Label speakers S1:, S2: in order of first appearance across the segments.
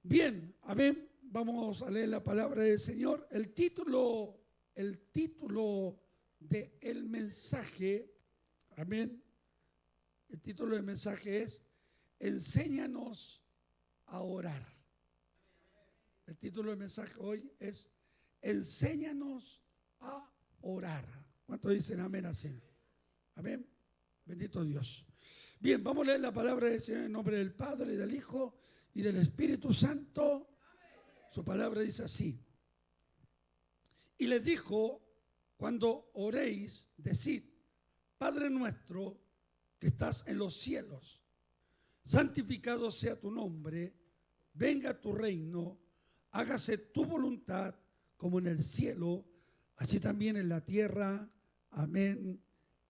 S1: Bien, amén. Vamos a leer la palabra del Señor. El título del mensaje, amén. El título del mensaje es Enséñanos a orar. El título del mensaje hoy es Enséñanos a orar. ¿Cuántos dicen amén así? Amén. Bendito Dios. Bien, vamos a leer la palabra del Señor en nombre del Padre, y del Hijo y del Espíritu Santo. Su palabra dice así: y les dijo, cuando oréis, decid, Padre nuestro que estás en los cielos, santificado sea tu nombre, venga tu reino, hágase tu voluntad como en el cielo, así también en la tierra. Amén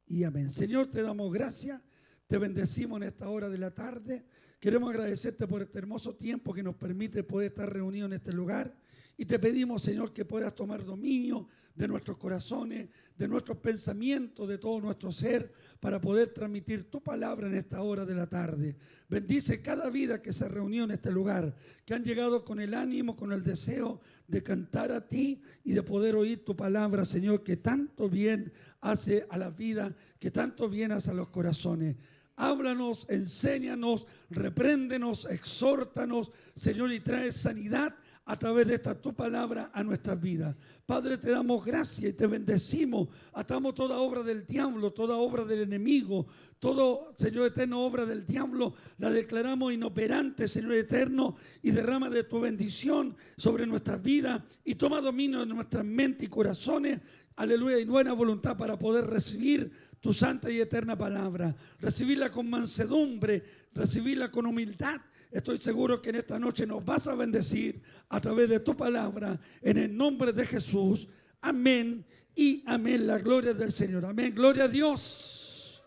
S1: y amén. Señor, te damos gracias, te bendecimos en esta hora de la tarde. Queremos agradecerte por este hermoso tiempo que nos permite poder estar reunidos en este lugar. Y te pedimos, Señor, que puedas tomar dominio de nuestros corazones, de nuestros pensamientos, de todo nuestro ser, para poder transmitir tu palabra en esta hora de la tarde. Bendice cada vida que se reunió en este lugar, que han llegado con el ánimo, con el deseo de cantar a ti y de poder oír tu palabra, Señor, que tanto bien hace a la vida, que tanto bien hace a los corazones. Háblanos, enséñanos, repréndenos, exhórtanos, Señor, y trae sanidad a través de esta tu palabra a nuestras vidas. Padre, te damos gracias y te bendecimos. Atamos toda obra del diablo, toda obra del enemigo, todo, Señor eterno, obra del diablo, la declaramos inoperante, Señor eterno, y derrama de tu bendición sobre nuestras vidas y toma dominio de nuestras mentes y corazones. Aleluya, y buena voluntad para poder recibir tu santa y eterna palabra, recibirla con mansedumbre, recibirla con humildad. Estoy seguro que en esta noche nos vas a bendecir a través de tu palabra, en el nombre de Jesús. Amén y amén. La gloria del Señor. Amén. Gloria a Dios.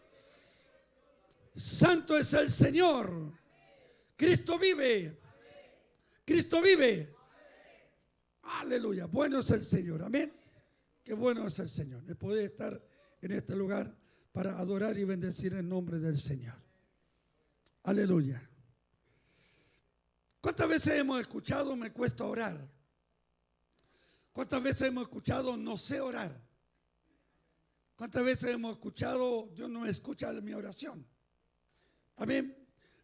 S1: Santo es el Señor. Cristo vive. Cristo vive. Aleluya. Bueno es el Señor. Amén. Qué bueno es el Señor. El poder estar en este lugar para adorar y bendecir el nombre del Señor. Aleluya. ¿Cuántas veces hemos escuchado me cuesta orar? ¿Cuántas veces hemos escuchado no sé orar? ¿Cuántas veces hemos escuchado Dios no me escucha mi oración? Amén.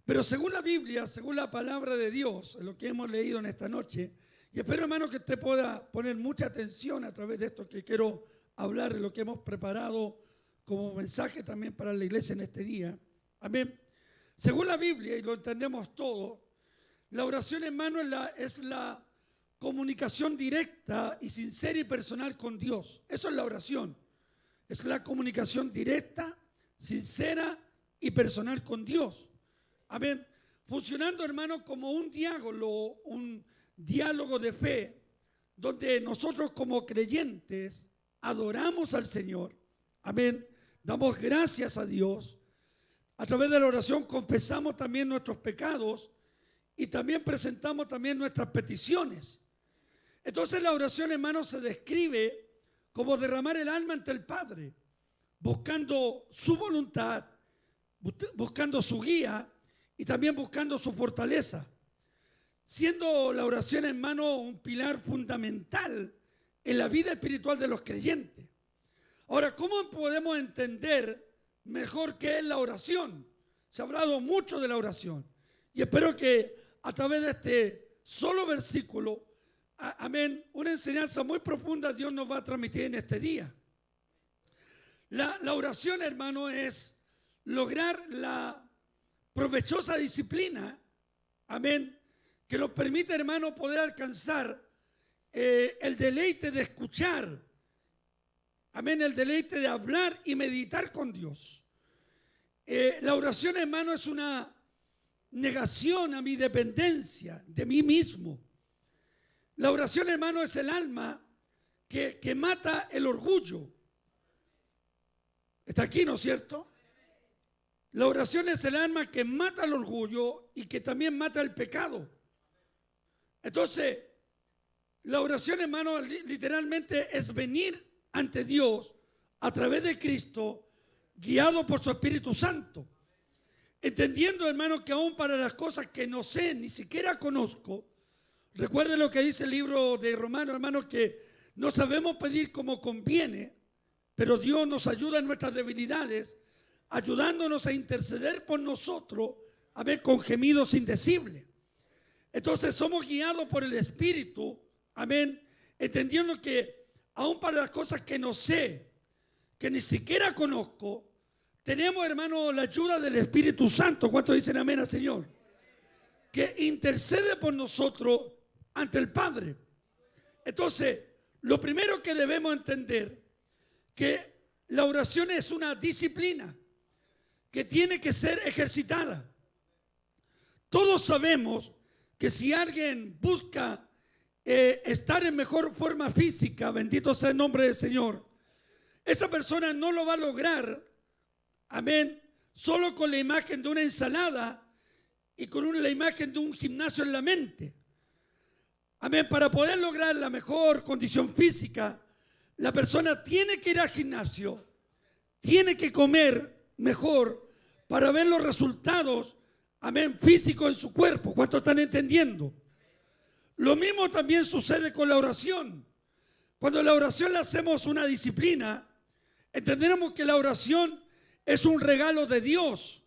S1: Pero según la Biblia, según la palabra de Dios, en lo que hemos leído en esta noche, y espero, hermano, que usted pueda poner mucha atención a través de esto que quiero hablar, de lo que hemos preparado como mensaje también para la iglesia en este día. Amén. Según la Biblia, y lo entendemos todo, la oración, hermano, es la comunicación directa y sincera y personal con Dios. Eso es la oración. Es la comunicación directa, sincera y personal con Dios. Amén. Funcionando, hermano, como un diálogo de fe, donde nosotros como creyentes adoramos al Señor. Amén. Damos gracias a Dios. A través de la oración confesamos también nuestros pecados y también presentamos también nuestras peticiones. Entonces la oración, hermano, se describe como derramar el alma ante el Padre, buscando su voluntad, buscando su guía y también buscando su fortaleza. Siendo la oración, hermano, un pilar fundamental en la vida espiritual de los creyentes. Ahora, ¿cómo podemos entender mejor qué es la oración? Se ha hablado mucho de la oración y espero que a través de este solo versículo, amén, una enseñanza muy profunda Dios nos va a transmitir en este día. La oración, hermano, es lograr la provechosa disciplina, amén, que nos permite, hermano, poder alcanzar el deleite de escuchar, amén, el deleite de hablar y meditar con Dios. La oración, hermano, es una negación a mi dependencia de mí mismo. La oración, hermano, es el alma que mata el orgullo. Está aquí, ¿no es cierto? La oración es el alma que mata el orgullo y que también mata el pecado. Entonces, la oración, hermano, literalmente es venir ante Dios a través de Cristo, guiado por su Espíritu Santo. Entendiendo, hermano, que aún para las cosas que no sé, ni siquiera conozco, Recuerden lo que dice el libro de Romanos, hermanos, que no sabemos pedir como conviene, pero Dios nos ayuda en nuestras debilidades, ayudándonos a interceder por nosotros, a ver, con gemidos indecibles. Entonces somos guiados por el Espíritu, amén, entendiendo que aún para las cosas que no sé, que ni siquiera conozco, tenemos, hermano, la ayuda del Espíritu Santo. ¿Cuántos dicen amén al Señor? Que intercede por nosotros ante el Padre. Entonces, lo primero que debemos entender, que la oración es una disciplina que tiene que ser ejercitada. Todos sabemos que si alguien busca estar en mejor forma física, bendito sea el nombre del Señor, esa persona no lo va a lograr, amén, solo con la imagen de una ensalada y con la imagen de un gimnasio en la mente. Amén, para poder lograr la mejor condición física, la persona tiene que ir al gimnasio, tiene que comer mejor para ver los resultados, amén, físicos en su cuerpo. ¿Cuántos están entendiendo? Lo mismo también sucede con la oración. Cuando la oración la hacemos una disciplina, entenderemos que la oración es un regalo de Dios,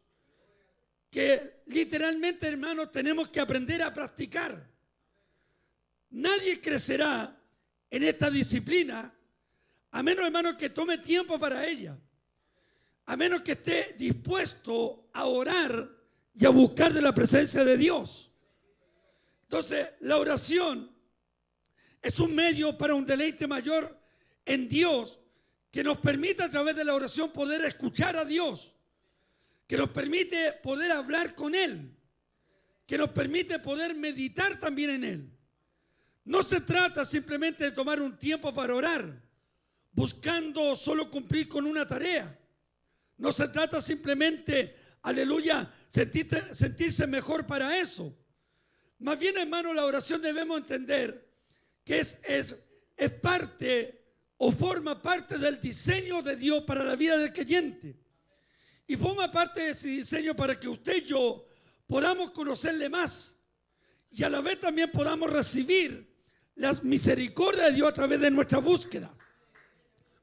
S1: que literalmente, hermanos, tenemos que aprender a practicar. Nadie crecerá en esta disciplina a menos, hermanos, que tome tiempo para ella, a menos que esté dispuesto a orar y a buscar de la presencia de Dios. Entonces, la oración es un medio para un deleite mayor en Dios, que nos permite a través de la oración poder escuchar a Dios, que nos permite poder hablar con Él, que nos permite poder meditar también en Él. No se trata simplemente de tomar un tiempo para orar, buscando solo cumplir con una tarea. No se trata simplemente, aleluya, sentirse mejor para eso. Más bien, hermano, la oración debemos entender que es parte o forma parte del diseño de Dios para la vida del creyente. Y forma parte de ese diseño para que usted y yo podamos conocerle más y a la vez también podamos recibir las misericordias de Dios a través de nuestra búsqueda.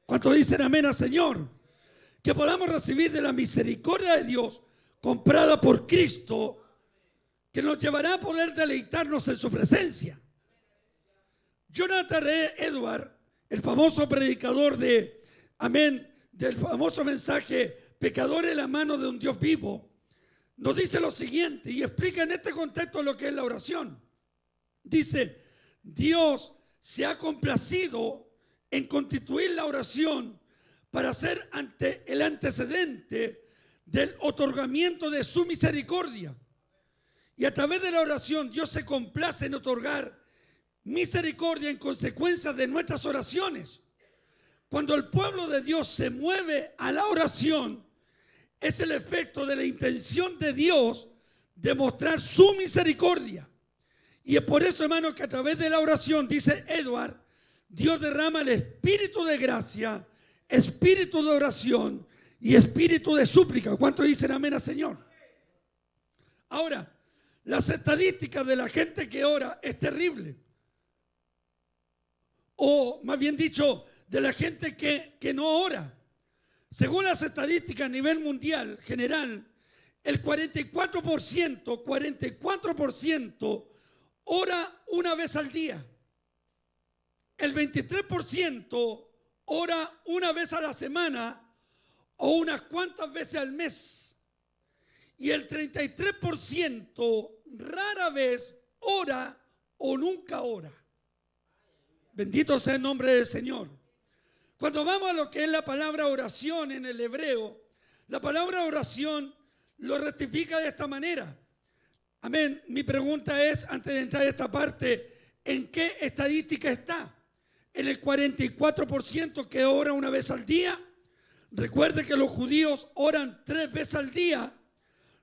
S1: ¿Cuántos dicen amén al Señor? Que podamos recibir de la misericordia de Dios comprada por Cristo, que nos llevará a poder deleitarnos en su presencia. Jonathan Edwards, el famoso predicador del famoso mensaje Pecador en la mano de un Dios vivo, nos dice lo siguiente y explica en este contexto lo que es la oración. Dice: Dios se ha complacido en constituir la oración para ser ante el antecedente del otorgamiento de su misericordia. Y a través de la oración Dios se complace en otorgar misericordia en consecuencia de nuestras oraciones. Cuando el pueblo de Dios se mueve a la oración, es el efecto de la intención de Dios de mostrar su misericordia. Y es por eso, hermanos, que a través de la oración, dice Edward, Dios derrama el espíritu de gracia, espíritu de oración y espíritu de súplica. ¿Cuántos dicen amén al Señor? Ahora, las estadísticas de la gente que ora es terrible. O más bien dicho, de la gente que no ora. Según las estadísticas a nivel mundial general, el 44% ora una vez al día. El 23% ora una vez a la semana o unas cuantas veces al mes. Y el 33% rara vez ora o nunca ora. Bendito sea el nombre del Señor. Cuando vamos a lo que es la palabra oración en el hebreo, la palabra oración lo rectifica de esta manera. Amén. Mi pregunta es, antes de entrar a esta parte, ¿en qué estadística está? ¿En el 44% que ora una vez al día? Recuerde que los judíos oran 3 veces al día.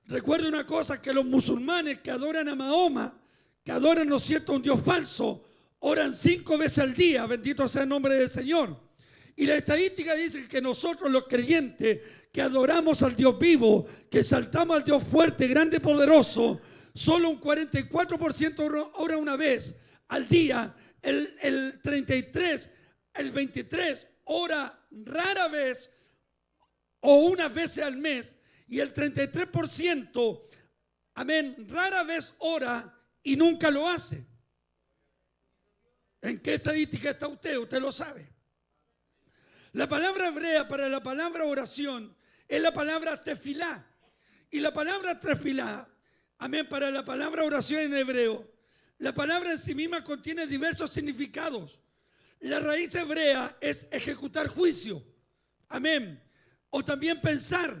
S1: Recuerde una cosa, que los musulmanes que adoran a Mahoma, que adoran, ¿no es cierto?, un Dios falso, oran 5 veces al día. Bendito sea el nombre del Señor. Y la estadística dice que nosotros los creyentes que adoramos al Dios vivo, que exaltamos al Dios fuerte, grande, poderoso, solo un 44% ora una vez al día, el 33, el 23 ora rara vez o unas veces al mes, y el 33%, amén, rara vez ora y nunca lo hace. ¿En qué estadística está usted? Usted lo sabe. La palabra hebrea para la palabra oración es la palabra tefilá. Y la palabra tefilá, amén, para la palabra oración en hebreo, la palabra en sí misma contiene diversos significados. La raíz hebrea es ejecutar juicio, amén, o también pensar.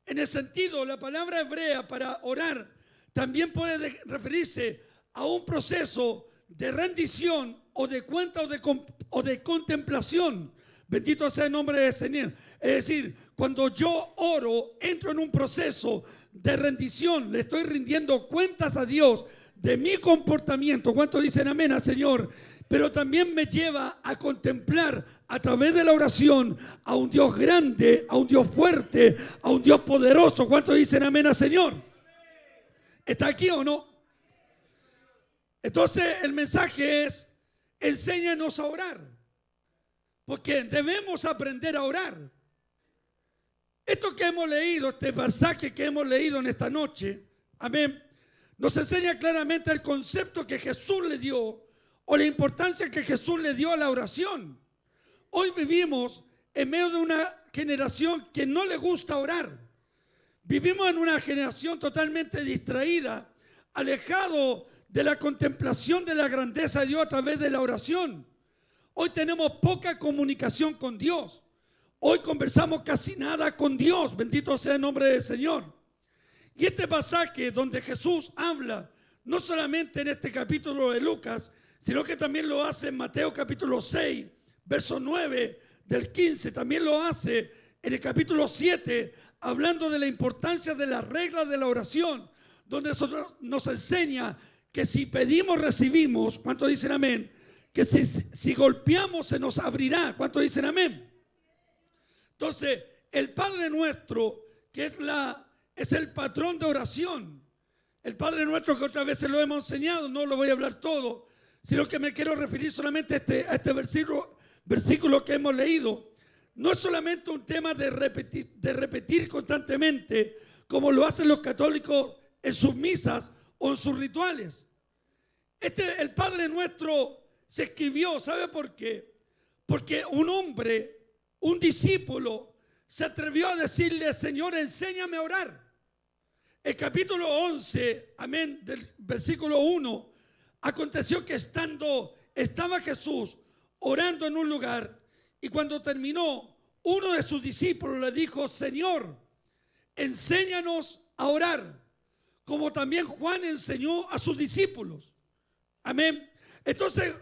S1: En el sentido, la palabra hebrea para orar también puede referirse a un proceso de rendición o de cuenta o de contemplación. Bendito sea el nombre del Señor. Es decir, cuando yo oro, entro en un proceso de rendición. Le estoy rindiendo cuentas a Dios de mi comportamiento. ¿Cuántos dicen amén al Señor? Pero también me lleva a contemplar a través de la oración a un Dios grande, a un Dios fuerte, a un Dios poderoso. ¿Cuántos dicen amén al Señor? ¿Está aquí o no? Entonces el mensaje es: enséñanos a orar, porque debemos aprender a orar. Esto que hemos leído, este pasaje que hemos leído en esta noche, amén, nos enseña claramente el concepto que Jesús le dio, o la importancia que Jesús le dio a la oración. Hoy vivimos en medio de una generación que no le gusta orar. Vivimos en una generación totalmente distraída, alejado de la contemplación de la grandeza de Dios a través de la oración. Hoy tenemos poca comunicación con Dios. Hoy conversamos casi nada con Dios. Bendito sea el nombre del Señor. Y este pasaje donde Jesús habla, no solamente en este capítulo de Lucas, sino que también lo hace en Mateo capítulo 6, verso 9 del 15. También lo hace en el capítulo 7, hablando de la importancia de las reglas de la oración, donde nos enseña que si pedimos, recibimos. ¿Cuántos dicen amén? Que si golpeamos, se nos abrirá. ¿Cuántos dicen amén? Entonces, el Padre Nuestro, que es el patrón de oración, el Padre Nuestro que otras veces lo hemos enseñado, no lo voy a hablar todo, sino que me quiero referir solamente a este versículo que hemos leído. No es solamente un tema de repetir constantemente, como lo hacen los católicos en sus misas o en sus rituales. El Padre Nuestro se escribió, ¿sabe por qué? Porque un hombre, un discípulo, se atrevió a decirle: Señor, enséñame a orar. El capítulo 11, amén, del versículo 1, aconteció que estaba Jesús orando en un lugar, y cuando terminó, uno de sus discípulos le dijo: Señor, enséñanos a orar, como también Juan enseñó a sus discípulos. Amén. Entonces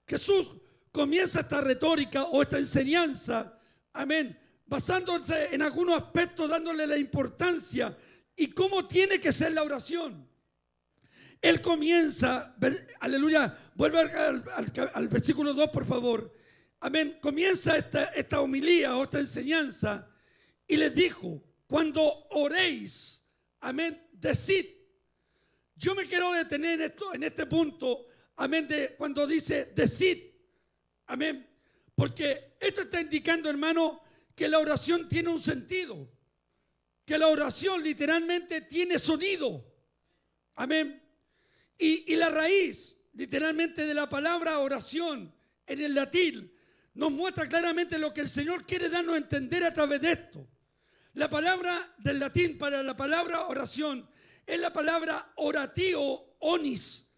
S1: Jesús comienza esta retórica o esta enseñanza, amén, basándose en algunos aspectos, dándole la importancia y cómo tiene que ser la oración. Él comienza, aleluya, vuelve al versículo 2, por favor. Amén. Comienza esta homilía o esta enseñanza y les dijo: cuando oréis, amén, decid. Yo me quiero detener en este punto, amén, de cuando dice decid, amén, porque esto está indicando, hermano, que la oración tiene un sentido, que la oración literalmente tiene sonido, amén, y la raíz literalmente de la palabra oración en el latín nos muestra claramente lo que el Señor quiere darnos a entender a través de esto. La palabra del latín para la palabra oración es la palabra oratio onis,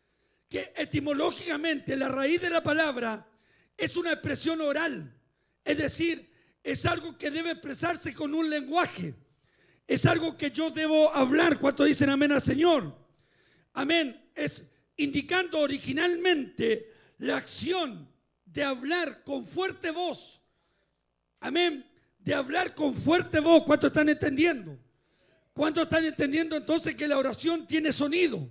S1: que etimológicamente la raíz de la palabra es una expresión oral, es decir, es algo que debe expresarse con un lenguaje, es algo que yo debo hablar. ¿Cuántos dicen amén al Señor? Amén, es indicando originalmente la acción de hablar con fuerte voz, amén, de hablar con fuerte voz. ¿Cuántos están entendiendo? ¿Cuántos están entendiendo entonces que la oración tiene sonido?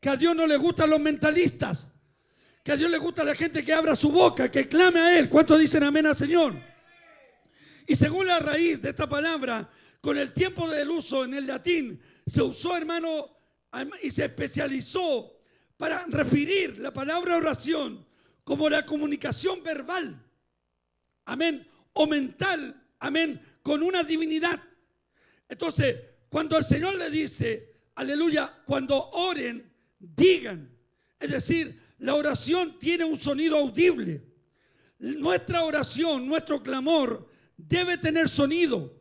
S1: Que a Dios no le gustan los mentalistas, que a Dios le gusta la gente que abra su boca, que clame a Él. ¿Cuántos dicen amén al Señor? Y según la raíz de esta palabra, con el tiempo del uso en el latín, se usó, hermano, y se especializó para referir la palabra oración como la comunicación verbal, amén, o mental, amén, con una divinidad. Entonces, cuando el Señor le dice, aleluya, cuando oren, digan, es decir, la oración tiene un sonido audible. Nuestra oración, nuestro clamor debe tener sonido.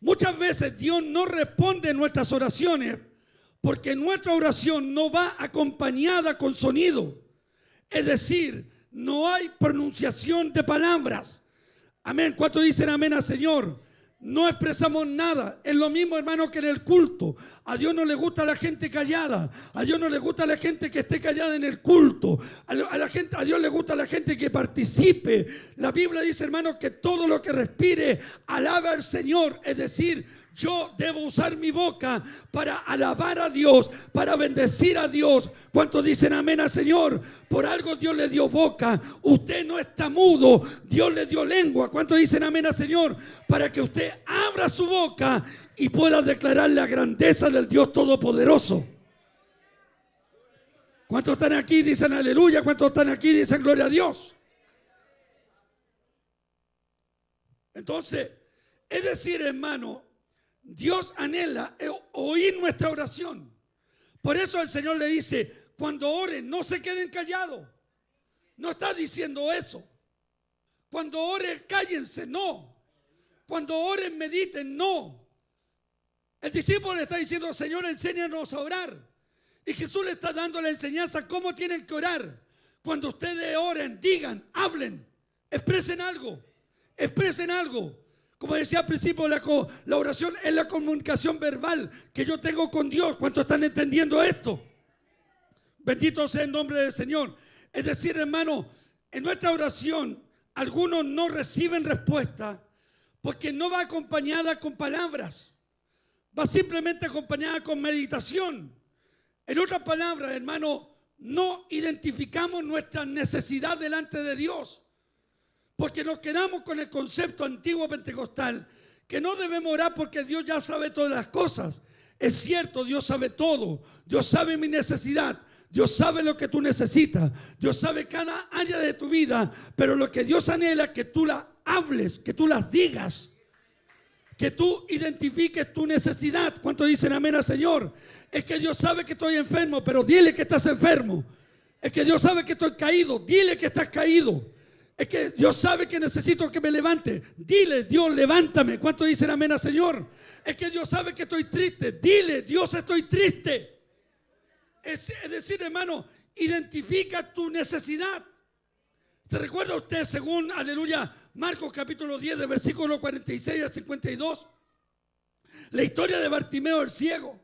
S1: Muchas veces Dios no responde a nuestras oraciones porque nuestra oración no va acompañada con sonido. Es decir, no hay pronunciación de palabras. Amén. ¿Cuántos dicen amén al Señor? No expresamos nada. Es lo mismo, hermano, que en el culto. A Dios no le gusta la gente callada. A Dios no le gusta la gente que esté callada en el culto. A Dios le gusta la gente que participe. La Biblia dice, hermano, que todo lo que respire alaba al Señor. Es decir, yo debo usar mi boca para alabar a Dios, para bendecir a Dios. ¿Cuántos dicen amén al Señor? Por algo Dios le dio boca. Usted no está mudo, Dios le dio lengua. ¿Cuántos dicen amén al Señor? Para que usted abra su boca y pueda declarar la grandeza del Dios Todopoderoso. ¿Cuántos están aquí? Dicen aleluya. ¿Cuántos están aquí? Dicen gloria a Dios. Entonces, es decir, hermano, Dios anhela oír nuestra oración. Por eso el Señor le dice, cuando oren, no se queden callados. No está diciendo eso. Cuando oren, cállense, no. Cuando oren, mediten, no. El discípulo le está diciendo, Señor, enséñanos a orar. Y Jesús le está dando la enseñanza cómo tienen que orar. Cuando ustedes oren, digan, hablen, expresen algo. Expresen algo. Como decía al principio, la oración es la comunicación verbal que yo tengo con Dios. ¿Cuántos están entendiendo esto? Bendito sea el nombre del Señor. Es decir, hermano, en nuestra oración algunos no reciben respuesta porque no va acompañada con palabras. Va simplemente acompañada con meditación. En otras palabras, hermano, no identificamos nuestra necesidad delante de Dios. Porque nos quedamos con el concepto antiguo pentecostal que no debemos orar porque Dios ya sabe todas las cosas. Es cierto, Dios sabe todo. Dios sabe mi necesidad. Dios sabe lo que tú necesitas. Dios sabe cada área de tu vida. Pero lo que Dios anhela es que tú la hables, que tú las digas, que tú identifiques tu necesidad. ¿Cuántos dicen amén al Señor? Es que Dios sabe que estoy enfermo, pero dile que estás enfermo. Es que Dios sabe que estoy caído, dile que estás caído. Es que Dios sabe que necesito que me levante. Dile, Dios, levántame. ¿Cuántos dicen amén al Señor? Es que Dios sabe que estoy triste. Dile, Dios, estoy triste. Es decir, hermano, identifica tu necesidad. ¿Se recuerda usted, según, aleluya, Marcos capítulo 10, de versículo 46 al 52? La historia de Bartimeo el ciego.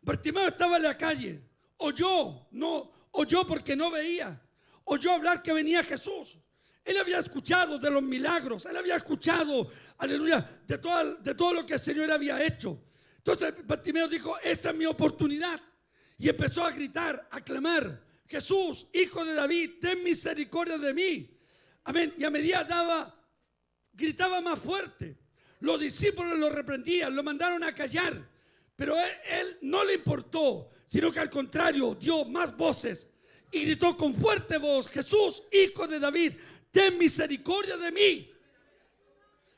S1: Bartimeo estaba en la calle. Oyó porque no veía. Oyó hablar que venía Jesús. Él había escuchado de los milagros, él había escuchado, aleluya, de todo lo que el Señor había hecho. Entonces Bartimeo dijo, esta es mi oportunidad. Y empezó a gritar, a clamar, Jesús, hijo de David, ten misericordia de mí. Amén. Y a medida gritaba más fuerte. Los discípulos lo reprendían, lo mandaron a callar. Pero él no le importó, sino que al contrario, dio más voces. Y gritó con fuerte voz, Jesús, hijo de David, ten misericordia de mí.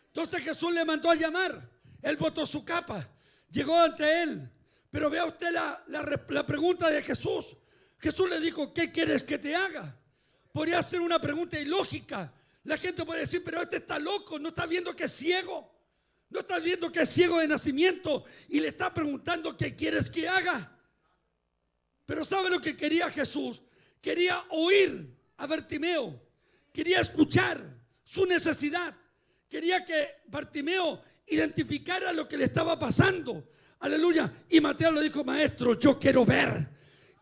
S1: Entonces Jesús le mandó a llamar. Él botó su capa, llegó ante él. Pero vea usted la pregunta de Jesús. Jesús le dijo, ¿qué quieres que te haga? Podría ser una pregunta ilógica. La gente puede decir, pero este está loco, no está viendo que es ciego. No está viendo que es ciego de nacimiento y le está preguntando qué quieres que haga. Pero ¿sabe lo que quería Jesús? Quería oír a Bartimeo. Quería escuchar su necesidad. Quería que Bartimeo identificara lo que le estaba pasando. Aleluya. Y Mateo le dijo, maestro, yo quiero ver.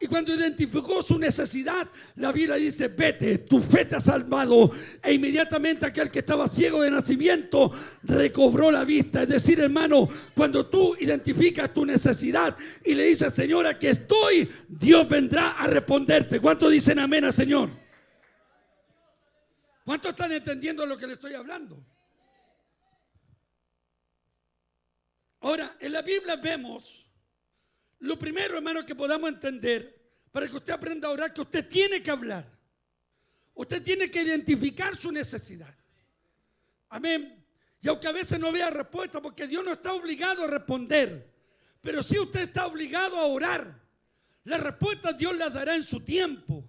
S1: Y cuando identificó su necesidad, la Biblia dice, vete, tu fe te ha salvado. E inmediatamente aquel que estaba ciego de nacimiento recobró la vista. Es decir, hermano, cuando tú identificas tu necesidad y le dices, Señor, aquí estoy, Dios vendrá a responderte. ¿Cuántos dicen amén al Señor? ¿Cuántos están entendiendo lo que le estoy hablando? Ahora, en la Biblia vemos, lo primero, hermano, que podamos entender, para que usted aprenda a orar, que usted tiene que hablar. Usted tiene que identificar su necesidad. Amén. Y aunque a veces no vea respuesta, porque Dios no está obligado a responder, pero sí usted está obligado a orar. La respuesta Dios la dará en su tiempo.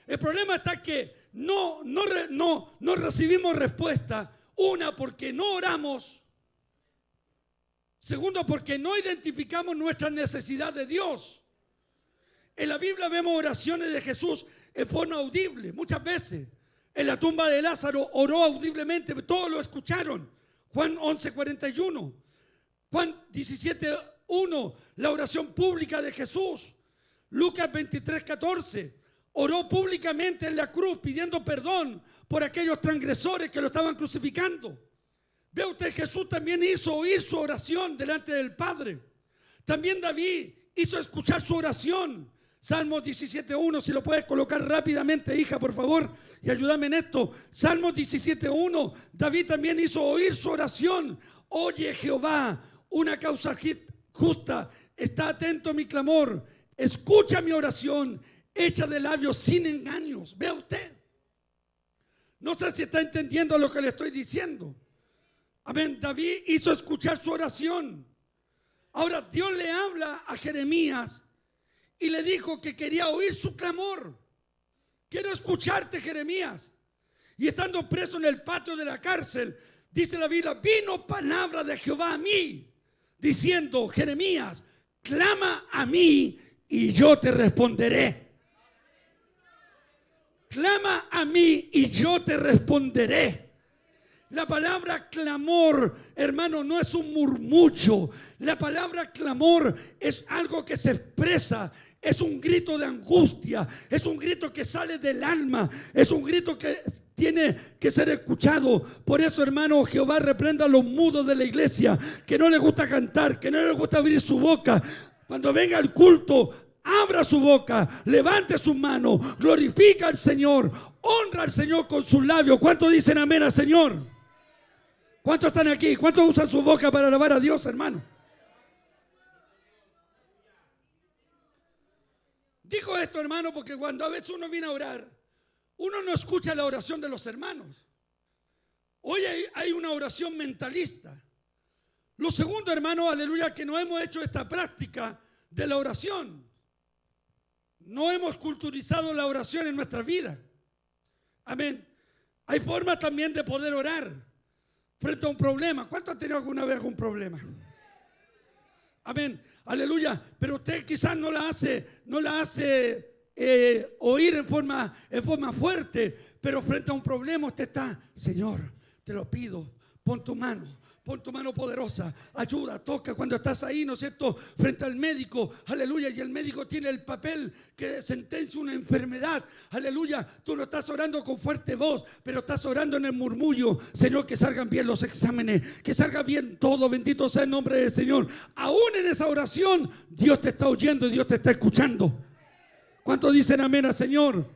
S1: El problema está que no recibimos respuesta. Una, porque no oramos. Segundo, porque no identificamos nuestra necesidad de Dios. En la Biblia vemos oraciones de Jesús en forma audible. Muchas veces en la tumba de Lázaro oró audiblemente, todos lo escucharon. Juan 11:41, Juan 17:1, la oración pública de Jesús. Lucas 23:14, oró públicamente en la cruz pidiendo perdón por aquellos transgresores que lo estaban crucificando. Ve usted, Jesús también hizo oír su oración delante del Padre. También David hizo escuchar su oración. Salmos 17:1, si lo puedes colocar rápidamente, hija, por favor, y ayúdame en esto. Salmos 17:1, David también hizo oír su oración. Oye, Jehová, una causa justa, está atento a mi clamor, escucha mi oración, hecha de labios sin engaños. Vea usted. No sé si está entendiendo lo que le estoy diciendo. Amén. David hizo escuchar su oración. Ahora Dios le habla a Jeremías y le dijo que quería oír su clamor. Quiero escucharte, Jeremías. Y estando preso en el patio de la cárcel, dice la Biblia, vino palabra de Jehová a mí, diciendo, Jeremías, clama a mí y yo te responderé. Clama a mí y yo te responderé. La palabra clamor, hermano, no es un murmullo. La palabra clamor es algo que se expresa. Es un grito de angustia. Es un grito que sale del alma. Es un grito que tiene que ser escuchado. Por eso, hermano, Jehová reprenda a los mudos de la iglesia, que no les gusta cantar, que no les gusta abrir su boca. Cuando venga el culto, abra su boca, levante sus manos, glorifica al Señor, honra al Señor con sus labios. ¿Cuántos dicen amén al Señor? ¿Cuántos están aquí? ¿Cuántos usan su boca para alabar a Dios, hermano? Digo esto, hermano, porque cuando a veces uno viene a orar, uno no escucha la oración de los hermanos. Hoy hay una oración mentalista. Lo segundo, hermano, aleluya, que no hemos hecho esta práctica de la oración. No hemos culturizado la oración en nuestra vida. Amén. Hay formas también de poder orar frente a un problema. ¿Cuántos han tenido alguna vez algún problema? Amén. Aleluya. Pero usted quizás no la hace oír en forma fuerte, pero frente a un problema usted está, Señor, te lo pido, pon tu mano poderosa, ayuda, toca cuando estás ahí, ¿no es cierto?, frente al médico, aleluya, y el médico tiene el papel que sentencia una enfermedad, aleluya, tú no estás orando con fuerte voz, pero estás orando en el murmullo, Señor, que salgan bien los exámenes, que salga bien todo, bendito sea el nombre del Señor. Aún en esa oración, Dios te está oyendo y Dios te está escuchando. ¿Cuántos dicen amén al Señor?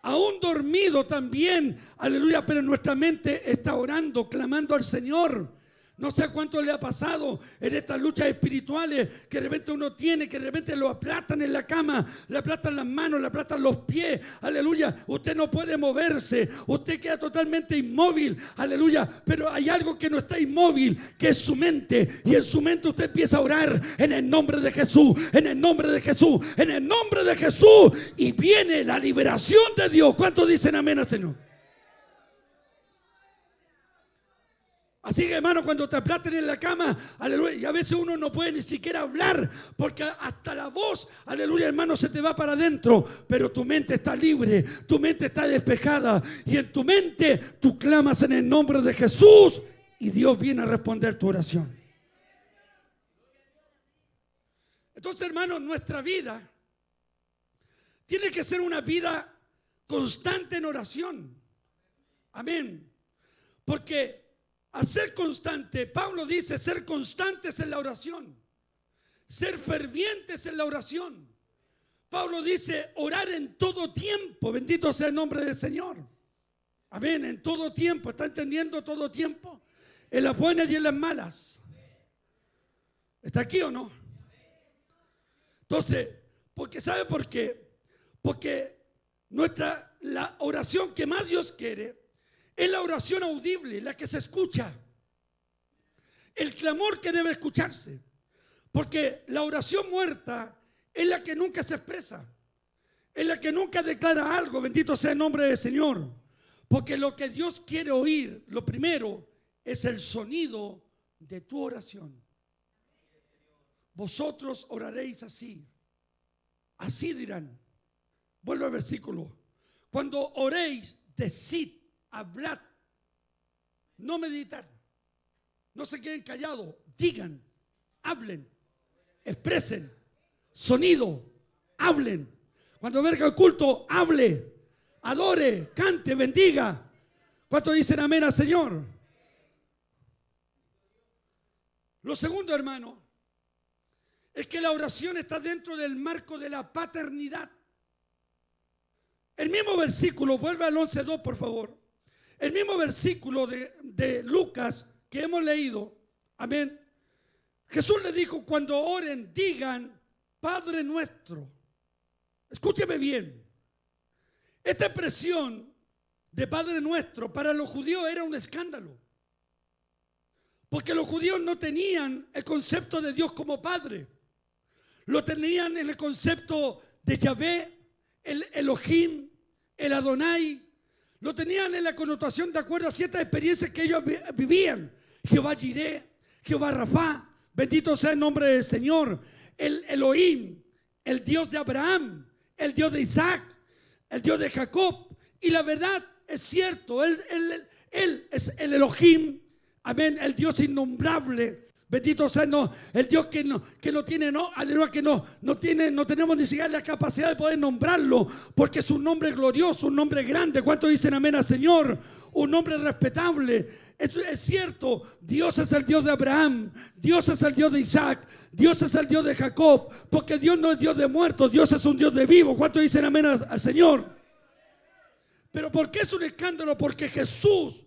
S1: Aún dormido también, aleluya, pero nuestra mente está orando, clamando al Señor. No sé cuánto le ha pasado en estas luchas espirituales que de repente uno tiene, que de repente lo aplastan en la cama, le aplastan las manos, le aplastan los pies, aleluya. Usted no puede moverse, usted queda totalmente inmóvil, aleluya. Pero hay algo que no está inmóvil, que es su mente. Y en su mente usted empieza a orar en el nombre de Jesús, en el nombre de Jesús, en el nombre de Jesús. Y viene la liberación de Dios. ¿Cuántos dicen amén al Señor? Así que, hermano, cuando te aplasten en la cama, aleluya, y a veces uno no puede ni siquiera hablar, porque hasta la voz, aleluya, hermano, se te va para adentro, pero tu mente está libre, tu mente está despejada, y en tu mente tú clamas en el nombre de Jesús, y Dios viene a responder tu oración. Entonces, hermano, nuestra vida tiene que ser una vida constante en oración. Amén. Porque al ser constante, Pablo dice ser constantes en la oración, ser fervientes en la oración. Pablo dice orar en todo tiempo, bendito sea el nombre del Señor. Amén, en todo tiempo, ¿está entendiendo? Todo tiempo, en las buenas y en las malas. ¿Está aquí o no? Entonces, porque ¿sabe por qué? Porque la oración que más Dios quiere es la oración audible, la que se escucha. El clamor que debe escucharse. Porque la oración muerta es la que nunca se expresa. Es la que nunca declara algo. Bendito sea el nombre del Señor. Porque lo que Dios quiere oír, lo primero, es el sonido de tu oración. Vosotros oraréis así. Así dirán. Vuelvo al versículo. Cuando oréis, decid, hablad, no meditar. No se queden callados. Digan, hablen, expresen, sonido, hablen. Cuando venga el culto, hable, adore, cante, bendiga. ¿Cuántos dicen amén al Señor? Lo segundo, hermano, es que la oración está dentro del marco de la paternidad. El mismo versículo, vuelve al 11:2 por favor. El mismo versículo de Lucas que hemos leído, amén. Jesús le dijo, cuando oren, digan, Padre nuestro. Escúcheme bien. Esta expresión de Padre nuestro para los judíos era un escándalo. Porque los judíos no tenían el concepto de Dios como Padre. Lo tenían en el concepto de Yahvé, el Elohim, el Adonai. Lo tenían en la connotación de acuerdo a ciertas experiencias que ellos vivían. Jehová Jireh, Jehová Rafa, bendito sea el nombre del Señor. El Elohim, el Dios de Abraham, el Dios de Isaac, el Dios de Jacob. Y la verdad es cierto, Él es el Elohim, amén, el Dios innombrable. Bendito sea el Dios que no tiene, aleluya, que no tenemos ni siquiera la capacidad de poder nombrarlo, porque es un nombre glorioso, un nombre grande. ¿Cuántos dicen amén al Señor? Un nombre respetable. Es cierto, Dios es el Dios de Abraham, Dios es el Dios de Isaac, Dios es el Dios de Jacob, porque Dios no es Dios de muertos, Dios es un Dios de vivos. ¿Cuántos dicen amén al Señor? Pero ¿por qué es un escándalo? Porque Jesús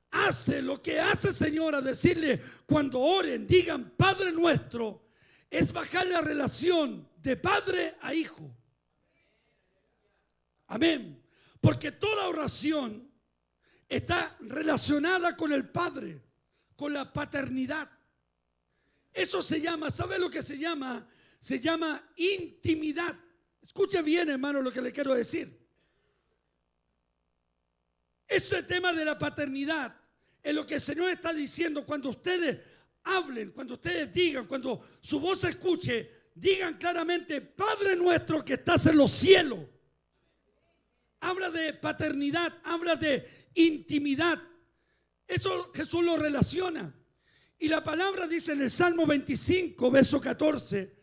S1: hace lo que hace el Señor a decirle cuando oren, digan Padre nuestro, es bajar la relación de padre a hijo. Amén. Porque toda oración está relacionada con el Padre, con la paternidad. Eso se llama, ¿sabe lo que se llama? Se llama intimidad. Escuche bien, hermano, lo que le quiero decir. Ese tema de la paternidad es lo que el Señor está diciendo cuando ustedes hablen, cuando ustedes digan, cuando su voz se escuche, digan claramente, Padre nuestro que estás en los cielos. Habla de paternidad, habla de intimidad. Eso Jesús lo relaciona. Y la palabra dice en el Salmo 25, verso 14,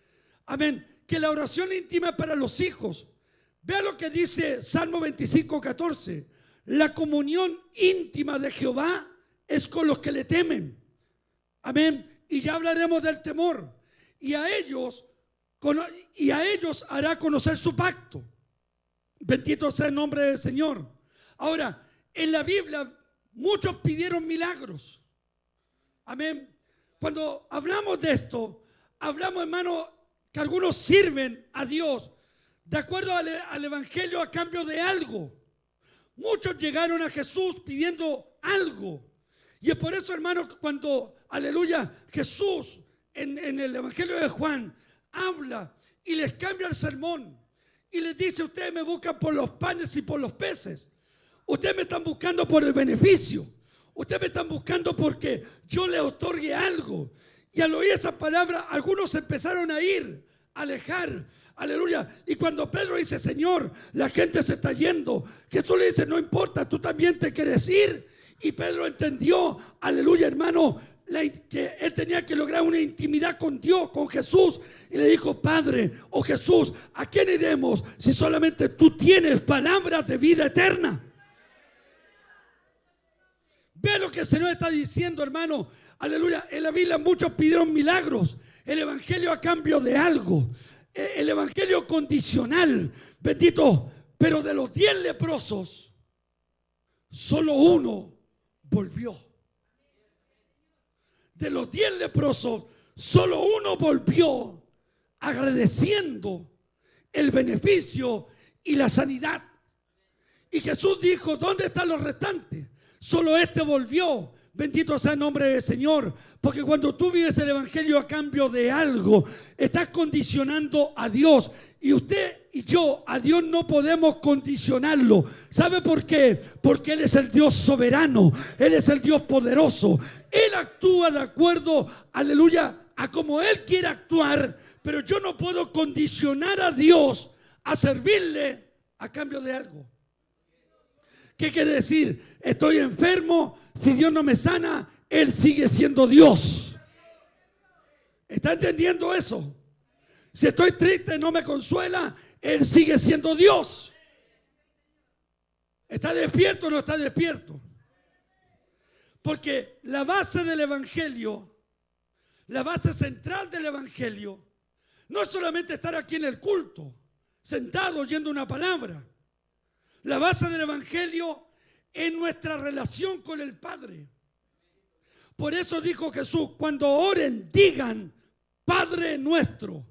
S1: amén, que la oración íntima es para los hijos. Vea lo que dice Salmo 25, 14. La comunión íntima de Jehová es con los que le temen. Amén. Y ya hablaremos del temor. Y a ellos hará conocer su pacto. Bendito sea el nombre del Señor. Ahora, en la Biblia muchos pidieron milagros. Amén. Cuando hablamos de esto, hablamos, hermano, que algunos sirven a Dios de acuerdo al Evangelio a cambio de algo. Muchos llegaron a Jesús pidiendo algo. Y es por eso, hermano, cuando, aleluya, Jesús en el Evangelio de Juan habla y les cambia el sermón y les dice, ustedes me buscan por los panes y por los peces. Ustedes me están buscando por el beneficio. Ustedes me están buscando porque yo les otorgue algo. Y al oír esa palabra, algunos se empezaron a ir, a alejar. Aleluya. Y cuando Pedro dice, Señor, la gente se está yendo, Jesús le dice, no importa, tú también te quieres ir. Y Pedro entendió, aleluya, hermano, que él tenía que lograr una intimidad con Dios, con Jesús. Y le dijo, Padre, oh Jesús, ¿a quién iremos si solamente tú tienes palabras de vida eterna? Ve lo que el Señor está diciendo, hermano. Aleluya. En la Biblia muchos pidieron milagros. El Evangelio a cambio de algo. El Evangelio condicional. Bendito. Pero de los 10 leprosos, solo uno volvió. De los 10 leprosos, solo uno volvió, agradeciendo el beneficio y la sanidad. Y Jesús dijo, ¿dónde están los restantes? Solo este volvió. Bendito sea el nombre del Señor. Porque cuando tú vives el evangelio a cambio de algo, estás condicionando a Dios. Y usted y yo a Dios no podemos condicionarlo. ¿Sabe por qué? Porque Él es el Dios soberano. Él es el Dios poderoso. Él actúa de acuerdo, aleluya, a como Él quiere actuar. Pero yo no puedo condicionar a Dios a servirle a cambio de algo. ¿Qué quiere decir? Estoy enfermo, si Dios no me sana, Él sigue siendo Dios. ¿Está entendiendo eso? Si estoy triste, no me consuela, Él sigue siendo Dios. ¿Está despierto o no está despierto? Porque la base del evangelio, la base central del evangelio, no es solamente estar aquí en el culto, sentado oyendo una palabra. La base del evangelio es nuestra relación con el Padre. Por eso dijo Jesús, cuando oren, digan, Padre nuestro.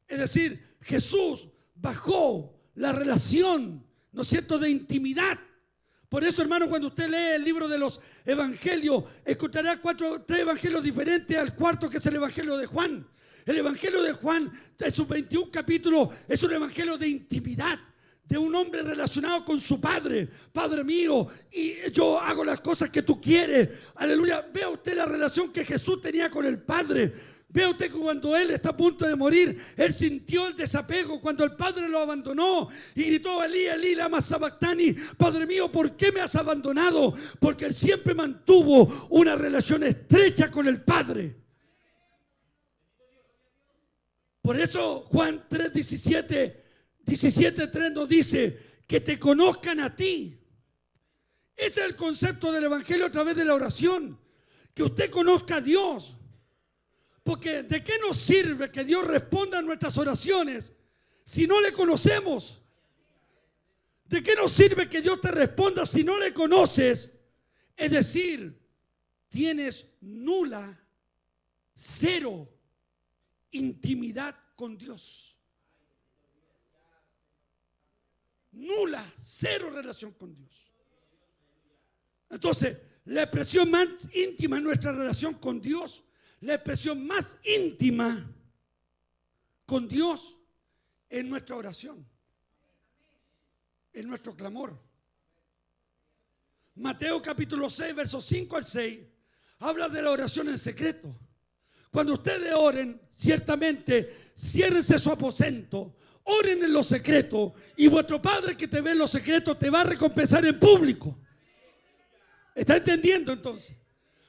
S1: Es decir, Jesús bajó la relación, ¿no es cierto?, de intimidad. Por eso, hermano, cuando usted lee el libro de los evangelios, escuchará tres evangelios diferentes al cuarto, que es el evangelio de Juan. El evangelio de Juan, en sus 21 capítulos, es un evangelio de intimidad, de un hombre relacionado con su Padre. Padre mío, y yo hago las cosas que tú quieres. Aleluya. Vea usted la relación que Jesús tenía con el Padre. Vea usted que cuando Él está a punto de morir, Él sintió el desapego cuando el Padre lo abandonó y gritó, Elí, Elí, lama sabactani. Padre mío, ¿por qué me has abandonado? Porque Él siempre mantuvo una relación estrecha con el Padre. Por eso Juan 17:3 nos dice que te conozcan a ti. Ese es el concepto del evangelio a través de la oración, que usted conozca a Dios. Porque ¿de qué nos sirve que Dios responda a nuestras oraciones si no le conocemos? ¿De qué nos sirve que Dios te responda si no le conoces? Es decir, tienes nula, cero intimidad con Dios. Nula, cero relación con Dios. Entonces, la expresión más íntima en nuestra relación con Dios, la expresión más íntima con Dios es nuestra oración, es nuestro clamor. Mateo capítulo 6, versos 5 al 6, habla de la oración en secreto. Cuando ustedes oren, ciertamente, ciérrense su aposento, oren en lo secreto, y vuestro Padre que te ve en lo secreto te va a recompensar en público. ¿Está entendiendo entonces?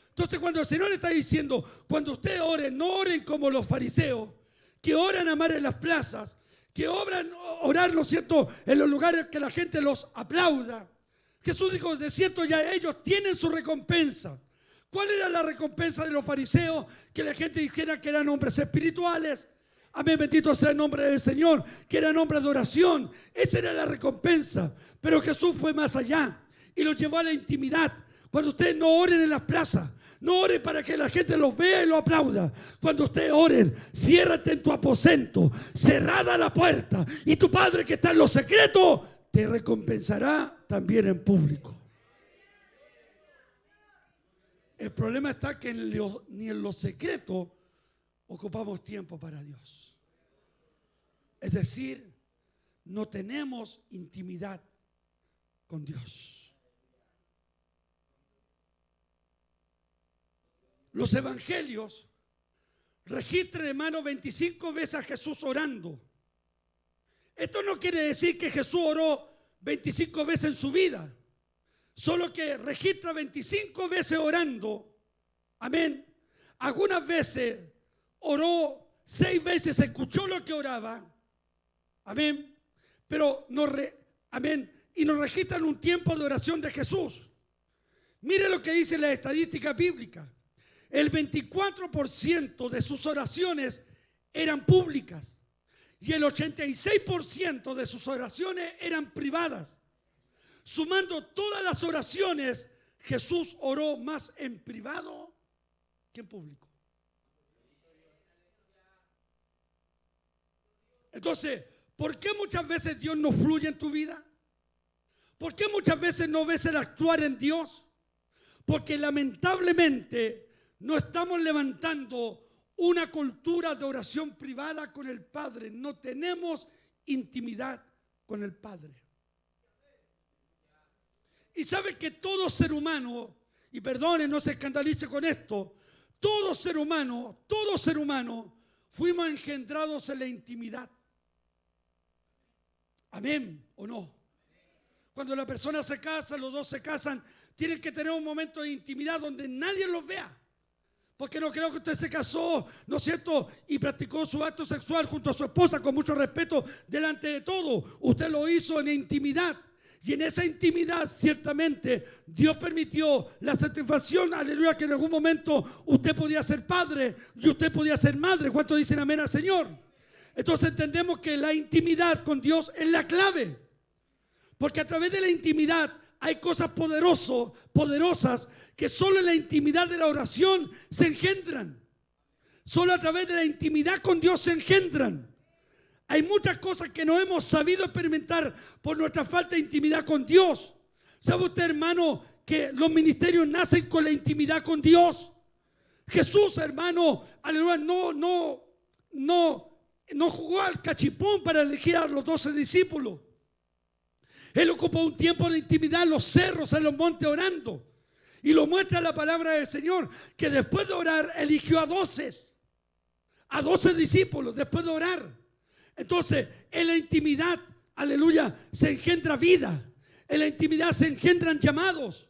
S1: Entonces, cuando el Señor está diciendo, cuando ustedes oren, no oren como los fariseos, que oran a mar en las plazas, que orar, ¿no es cierto?, en los lugares que la gente los aplauda. Jesús dijo, de cierto ya ellos tienen su recompensa. ¿Cuál era la recompensa de los fariseos? Que la gente dijera que eran hombres espirituales. Amén, bendito sea el nombre del Señor, que eran hombres de oración. Esa era la recompensa. Pero Jesús fue más allá y los llevó a la intimidad. Cuando ustedes no oren en las plazas, no oren para que la gente los vea y los aplauda. Cuando ustedes oren, ciérrate en tu aposento, cerrada la puerta, y tu Padre que está en lo secreto te recompensará también en público. El problema está que ni en lo secreto ocupamos tiempo para Dios. Es decir, no tenemos intimidad con Dios. Los evangelios registran, hermano, 25 veces a Jesús orando. Esto no quiere decir que Jesús oró 25 veces en su vida, solo que registra 25 veces orando. Amén. Algunas veces oró 6 veces, escuchó lo que oraba. Amén. Pero amén. Y nos registran un tiempo de oración de Jesús. Mire lo que dice la estadística bíblica. El 24% de sus oraciones eran públicas y el 86% de sus oraciones eran privadas. Sumando todas las oraciones, Jesús oró más en privado que en público. Entonces, ¿Por qué muchas veces Dios no fluye en tu vida? ¿Por qué muchas veces no ves el actuar en Dios? Porque lamentablemente no estamos levantando una cultura de oración privada con el Padre. No tenemos intimidad con el Padre. Y sabe que todo ser humano, y perdone, no se escandalice con esto, todo ser humano, fuimos engendrados en la intimidad. Amén o no. Cuando la persona se casa, los dos se casan, tienen que tener un momento de intimidad donde nadie los vea. Porque no creo que usted se casó, ¿no es cierto? Y practicó su acto sexual junto a su esposa con mucho respeto delante de todo. Usted lo hizo en intimidad. Y en esa intimidad ciertamente Dios permitió la satisfacción, aleluya, que en algún momento usted podía ser padre y usted podía ser madre. ¿Cuántos dicen amén al Señor? Entonces entendemos que la intimidad con Dios es la clave. Porque a través de la intimidad hay cosas poderosas que solo en la intimidad de la oración se engendran. Solo a través de la intimidad con Dios se engendran. Hay muchas cosas que no hemos sabido experimentar por nuestra falta de intimidad con Dios. ¿Sabe usted, hermano, que los ministerios nacen con la intimidad con Dios? Jesús, hermano, aleluya, no jugó al cachipón para elegir a los 12 discípulos. Él ocupó un tiempo de intimidad en los cerros, en los montes orando. Y lo muestra la palabra del Señor, que después de orar eligió a 12 discípulos después de orar. Entonces, en la intimidad, aleluya, se engendra vida. En la intimidad se engendran llamados.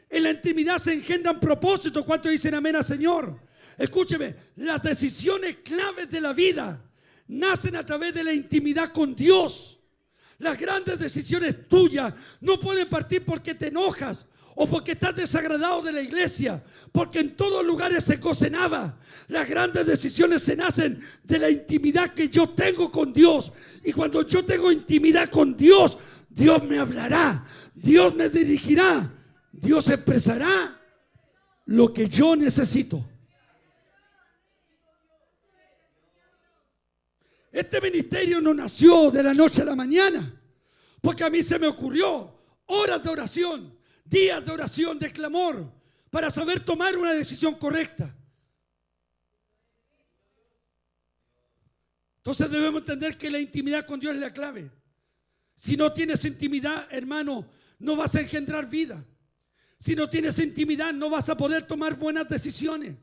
S1: En la intimidad se engendran propósitos. ¿Cuántos dicen amén al Señor? Escúcheme, las decisiones claves de la vida nacen a través de la intimidad con Dios. Las grandes decisiones tuyas no pueden partir porque te enojas o porque estás desagradado de la iglesia, porque en todos lugares se cocinaba. Las grandes decisiones se nacen de la intimidad que yo tengo con Dios. Y cuando yo tengo intimidad con Dios, Dios me hablará, Dios me dirigirá, Dios expresará lo que yo necesito. Este ministerio no nació de la noche a la mañana, porque a mí se me ocurrió horas de oración, días de oración, de clamor, para saber tomar una decisión correcta. Entonces debemos entender que la intimidad con Dios es la clave. Si no tienes intimidad, hermano, no vas a engendrar vida. Si no tienes intimidad, no vas a poder tomar buenas decisiones.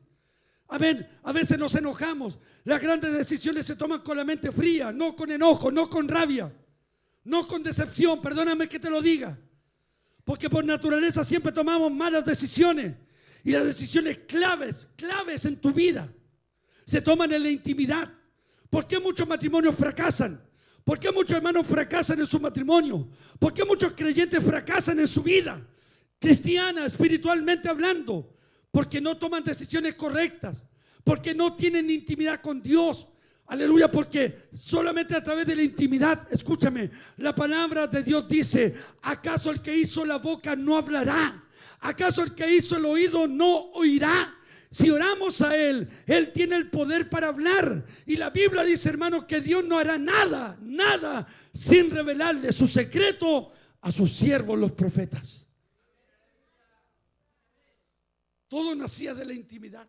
S1: Amén. A veces nos enojamos. Las grandes decisiones se toman con la mente fría, no con enojo, no con rabia, no con decepción. Perdóname que te lo diga. Porque por naturaleza siempre tomamos malas decisiones. Y las decisiones claves en tu vida se toman en la intimidad. ¿Por qué muchos matrimonios fracasan? ¿Por qué muchos hermanos fracasan en su matrimonio? ¿Por qué muchos creyentes fracasan en su vida cristiana, espiritualmente hablando? Porque no toman decisiones correctas, porque no tienen intimidad con Dios. Aleluya, porque solamente a través de la intimidad, escúchame, la palabra de Dios dice: ¿acaso el que hizo la boca no hablará? ¿Acaso el que hizo el oído no oirá? Si oramos a Él, Él tiene el poder para hablar. Y la Biblia dice, hermanos, que Dios no hará nada sin revelarle su secreto a sus siervos, los profetas. Todo nacía de la intimidad.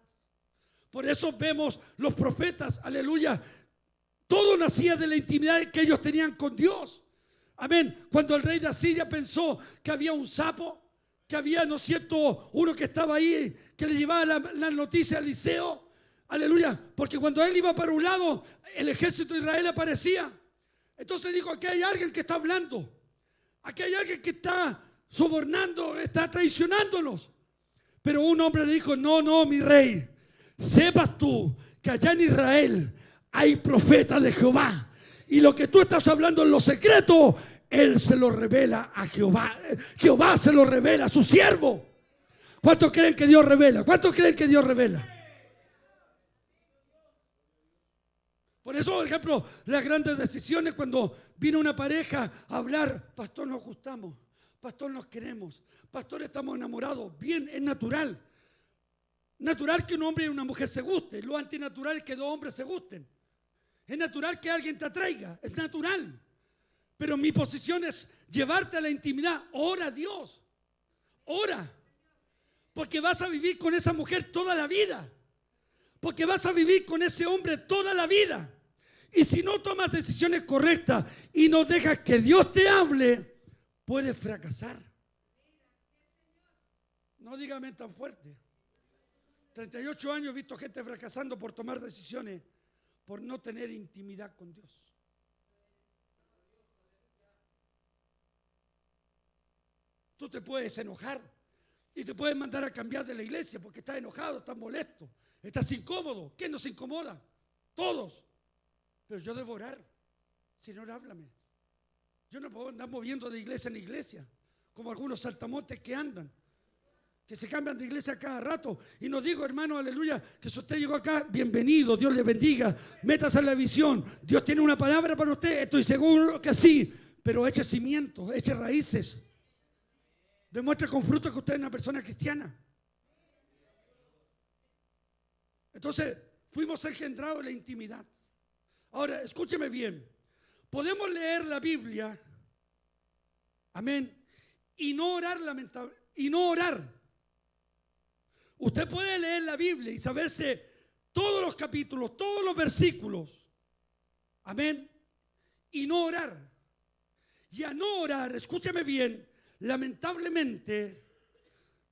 S1: Por eso vemos los profetas, aleluya, todo nacía de la intimidad que ellos tenían con Dios. Amén. Cuando el rey de Asiria pensó que había un sapo, que había, ¿no es cierto?, uno que estaba ahí, que le llevaba la noticia a Eliseo, aleluya, porque cuando él iba para un lado, el ejército de Israel aparecía. Entonces dijo: aquí hay alguien que está hablando, aquí hay alguien que está sobornando, está traicionándonos. Pero un hombre le dijo: no, mi rey, sepas tú que allá en Israel hay profetas de Jehová, y lo que tú estás hablando en lo secreto, Él se lo revela a Jehová. Jehová se lo revela a su siervo. ¿Cuántos creen que Dios revela? ¿Cuántos creen que Dios revela? Por eso, por ejemplo, las grandes decisiones, cuando viene una pareja a hablar: pastor, nos gustamos, pastor, nos queremos, pastor, estamos enamorados. Bien, es natural. Natural que un hombre y una mujer se gusten. Lo antinatural es que dos hombres se gusten. Es natural que alguien te atraiga, es natural. Pero mi posición es llevarte a la intimidad. Ora a Dios. Ora. Porque vas a vivir con esa mujer toda la vida. Porque vas a vivir con ese hombre toda la vida. Y si no tomas decisiones correctas y no dejas que Dios te hable, puedes fracasar. No dígame tan fuerte. 38 años he visto gente fracasando por tomar decisiones, por no tener intimidad con Dios. Tú te puedes enojar y te puedes mandar a cambiar de la iglesia porque estás enojado, estás molesto, estás incómodo. ¿Quién nos incomoda? Todos. Pero yo debo orar. Señor, háblame. Yo no puedo andar moviendo de iglesia en iglesia, como algunos saltamontes que andan, que se cambian de iglesia cada rato. Y nos digo, hermano, aleluya, que si usted llegó acá, bienvenido, Dios le bendiga, métase en la visión. Dios tiene una palabra para usted, estoy seguro que sí, pero eche cimientos, eche raíces. Demuestre con fruto que usted es una persona cristiana. Entonces, fuimos engendrados en la intimidad. Ahora, escúcheme bien. Podemos leer la Biblia, amén, y no orar, y no orar. Usted puede leer la Biblia y saberse todos los capítulos, todos los versículos, amén, y no orar. Y a no orar, escúcheme bien, lamentablemente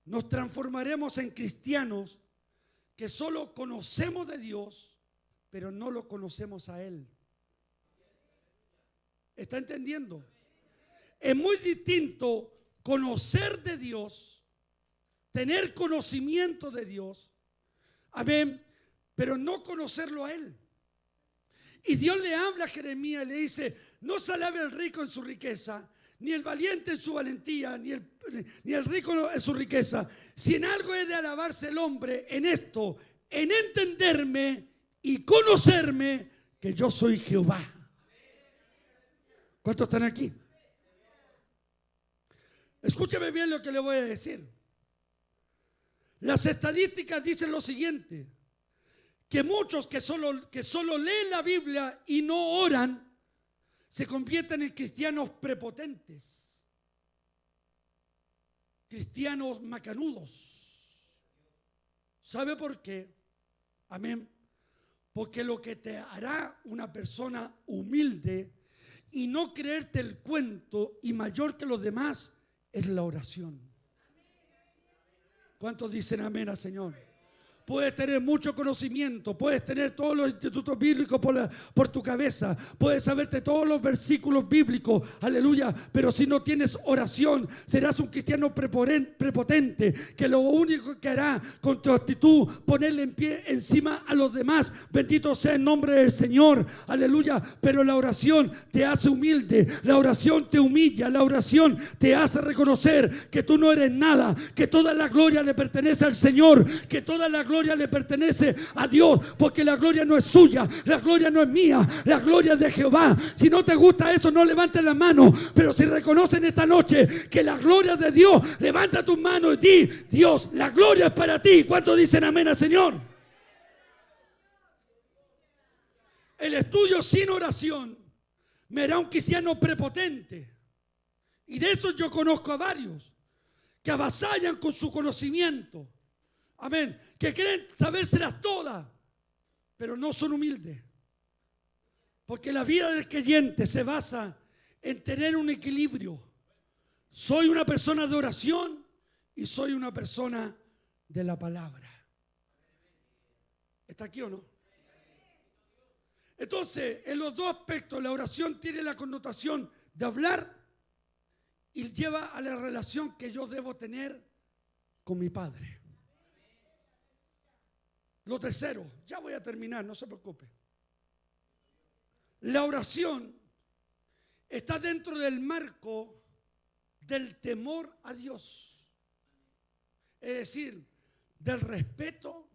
S1: nos transformaremos en cristianos que solo conocemos de Dios, pero no lo conocemos a Él. ¿Está entendiendo? Es muy distinto conocer de Dios, tener conocimiento de Dios, amén, pero no conocerlo a Él. Y Dios le habla a Jeremías y le dice: no se alabe el rico en su riqueza, ni el valiente en su valentía, ni el rico en su riqueza. Si en algo he de alabarse el hombre, en esto, en entenderme y conocerme que yo soy Jehová. ¿Cuántos están aquí? Escúcheme bien lo que le voy a decir. Las estadísticas dicen lo siguiente: que muchos que solo leen la Biblia y no oran se convierten en cristianos prepotentes, cristianos macanudos. ¿Sabe por qué? Amén. Porque lo que te hará una persona humilde y no creerte el cuento y mayor que los demás es la oración. ¿Cuántos dicen amén al Señor? Puedes tener mucho conocimiento, puedes tener todos los institutos bíblicos por tu cabeza, puedes saberte todos los versículos bíblicos, aleluya, pero si no tienes oración, serás un cristiano prepotente, que lo único que hará con tu actitud, ponerle en pie encima a los demás. Bendito sea el nombre del Señor, aleluya. Pero la oración te hace humilde, la oración te humilla, la oración te hace reconocer que tú no eres nada, que toda la gloria le pertenece al Señor, que toda la gloria le pertenece a Dios, porque la gloria no es suya, la gloria no es mía, la gloria es de Jehová. Si no te gusta eso, no levantes la mano, pero si reconocen esta noche que la gloria es de Dios, levanta tus manos y di: Dios, la gloria es para ti. ¿Cuántos dicen amén al Señor? El estudio sin oración me hará un cristiano prepotente, y de eso yo conozco a varios que avasallan con su conocimiento. Amén. Que creen sabérselas todas, pero no son humildes. Porque la vida del creyente se basa en tener un equilibrio. Soy una persona de oración y soy una persona de la palabra. ¿Está aquí o no? Entonces, en los dos aspectos, la oración tiene la connotación de hablar y lleva a la relación que yo debo tener con mi Padre. Lo tercero, ya voy a terminar, no se preocupe. La oración está dentro del marco del temor a Dios, es decir, del respeto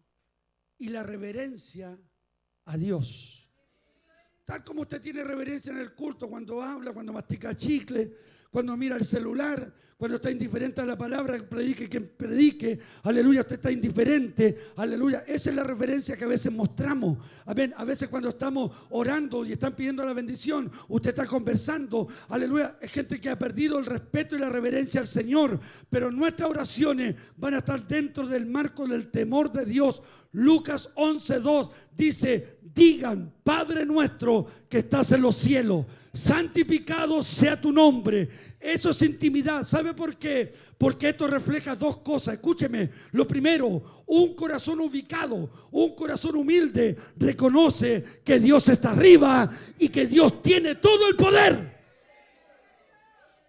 S1: y la reverencia a Dios. Tal como usted tiene reverencia en el culto cuando habla, cuando mastica chicle, cuando mira el celular, Cuando está indiferente a la palabra, predique quien predique. Aleluya, usted está indiferente. Aleluya. Esa es la referencia que a veces mostramos. Amén. A veces cuando estamos orando y están pidiendo la bendición, usted está conversando. Aleluya. Es gente que ha perdido el respeto y la reverencia al Señor. Pero nuestras oraciones van a estar dentro del marco del temor de Dios. Lucas 11:2 dice: digan, Padre nuestro que estás en los cielos, santificado sea tu nombre. Eso es intimidad. ¿Sabe por qué? Porque esto refleja dos cosas. Escúcheme. Lo primero, un corazón ubicado, un corazón humilde reconoce que Dios está arriba y que Dios tiene todo el poder.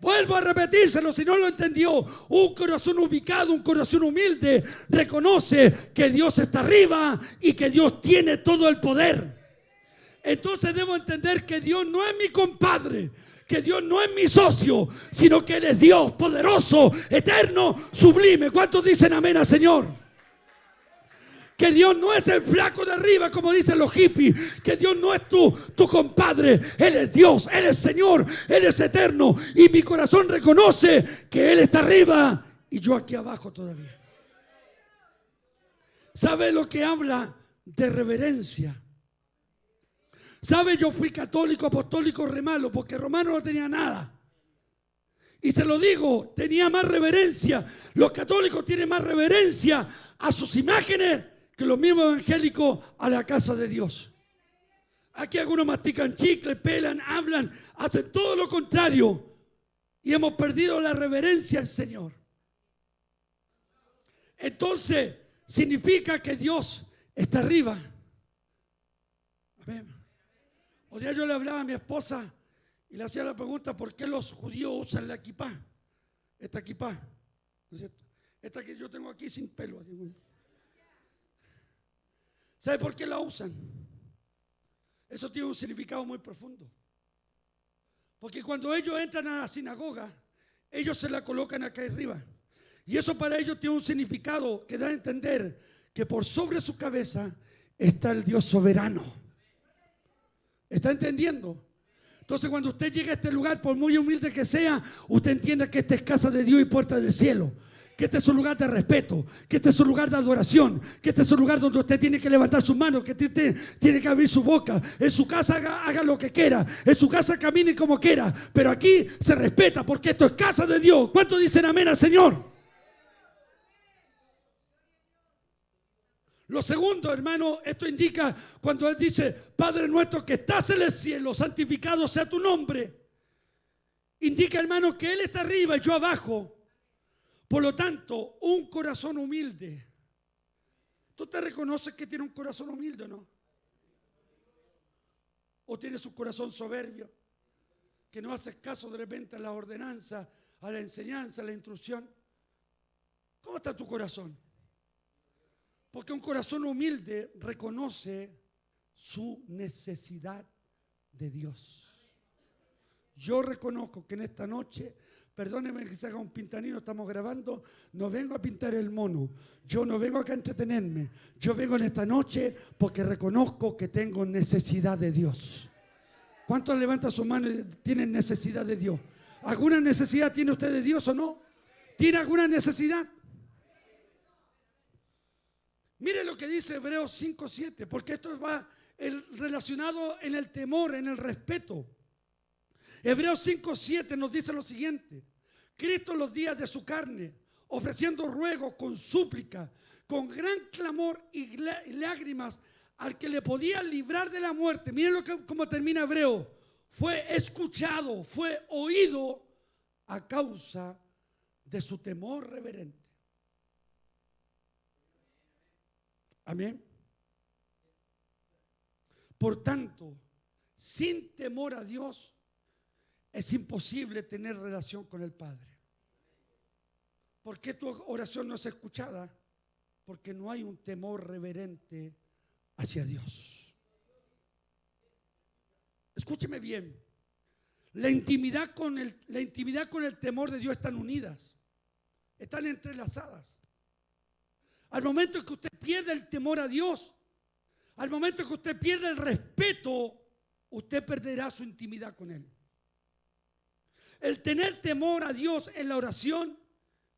S1: Vuelvo a repetírselo si no lo entendió. Un corazón ubicado, un corazón humilde reconoce que Dios está arriba y que Dios tiene todo el poder. Entonces debo entender que Dios no es mi compadre, que Dios no es mi socio, sino que Él es Dios poderoso, eterno, sublime. ¿Cuántos dicen amén al Señor? Que Dios no es el flaco de arriba, como dicen los hippies. Que Dios no es tu compadre. Él es Dios, Él es Señor, Él es eterno. Y mi corazón reconoce que Él está arriba y yo aquí abajo todavía. ¿Sabe lo que habla de reverencia? ¿Sabe? Yo fui católico, apostólico, remalo, porque romano no tenía nada. Y se lo digo, tenía más reverencia. Los católicos tienen más reverencia a sus imágenes que los mismos evangélicos a la casa de Dios. Aquí algunos mastican chicle, pelan, hablan, hacen todo lo contrario. Y hemos perdido la reverencia al Señor. Entonces, significa que Dios está arriba. Amén. O sea, yo le hablaba a mi esposa y le hacía la pregunta: ¿por qué los judíos usan la kipá? Esta kipá, ¿no es cierto? Esta que yo tengo aquí sin pelo. ¿Sabe por qué la usan? Eso tiene un significado muy profundo. Porque cuando ellos entran a la sinagoga, ellos se la colocan acá arriba. Y eso para ellos tiene un significado que da a entender que por sobre su cabeza está el Dios soberano. ¿Está entendiendo? Entonces cuando usted llega a este lugar, por muy humilde que sea, usted entiende que esta es casa de Dios y puerta del cielo. Que este es un lugar de respeto, que este es un lugar de adoración, que este es un lugar donde usted tiene que levantar sus manos, que usted tiene que abrir su boca. En su casa haga lo que quiera, en su casa camine como quiera, pero aquí se respeta porque esto es casa de Dios. ¿Cuántos dicen amén al Señor? Lo segundo, hermano, esto indica cuando Él dice: Padre nuestro que estás en el cielo, santificado sea tu nombre. Indica, hermano, que Él está arriba y yo abajo. Por lo tanto, un corazón humilde. ¿Tú te reconoces que tiene un corazón humilde o no? ¿O tienes un corazón soberbio? Que no haces caso de repente a la ordenanza, a la enseñanza, a la instrucción. ¿Cómo está tu corazón? Porque un corazón humilde reconoce su necesidad de Dios. Yo reconozco que en esta noche, perdóneme que se haga un pintanino, estamos grabando, no vengo a pintar el mono, yo no vengo acá a entretenerme, yo vengo en esta noche porque reconozco que tengo necesidad de Dios. ¿Cuántos levantan su mano y tienen necesidad de Dios? ¿Alguna necesidad tiene usted de Dios o no? ¿Tiene alguna necesidad? Mire lo que dice Hebreos 5:7, porque esto va relacionado en el temor, en el respeto. Hebreos 5:7 nos dice lo siguiente: Cristo en los días de su carne, ofreciendo ruegos con súplica, con gran clamor y lágrimas al que le podía librar de la muerte. Miren cómo termina Hebreo: fue escuchado, fue oído a causa de su temor reverente. Amén. Por tanto, sin temor a Dios es imposible tener relación con el Padre. ¿Por qué tu oración no es escuchada? Porque no hay un temor reverente hacia Dios. Escúcheme bien. La intimidad con el temor de Dios están unidas, están entrelazadas. Al momento que usted pierde el temor a Dios, al momento que usted pierde el respeto, usted perderá su intimidad con Él. El tener temor a Dios en la oración,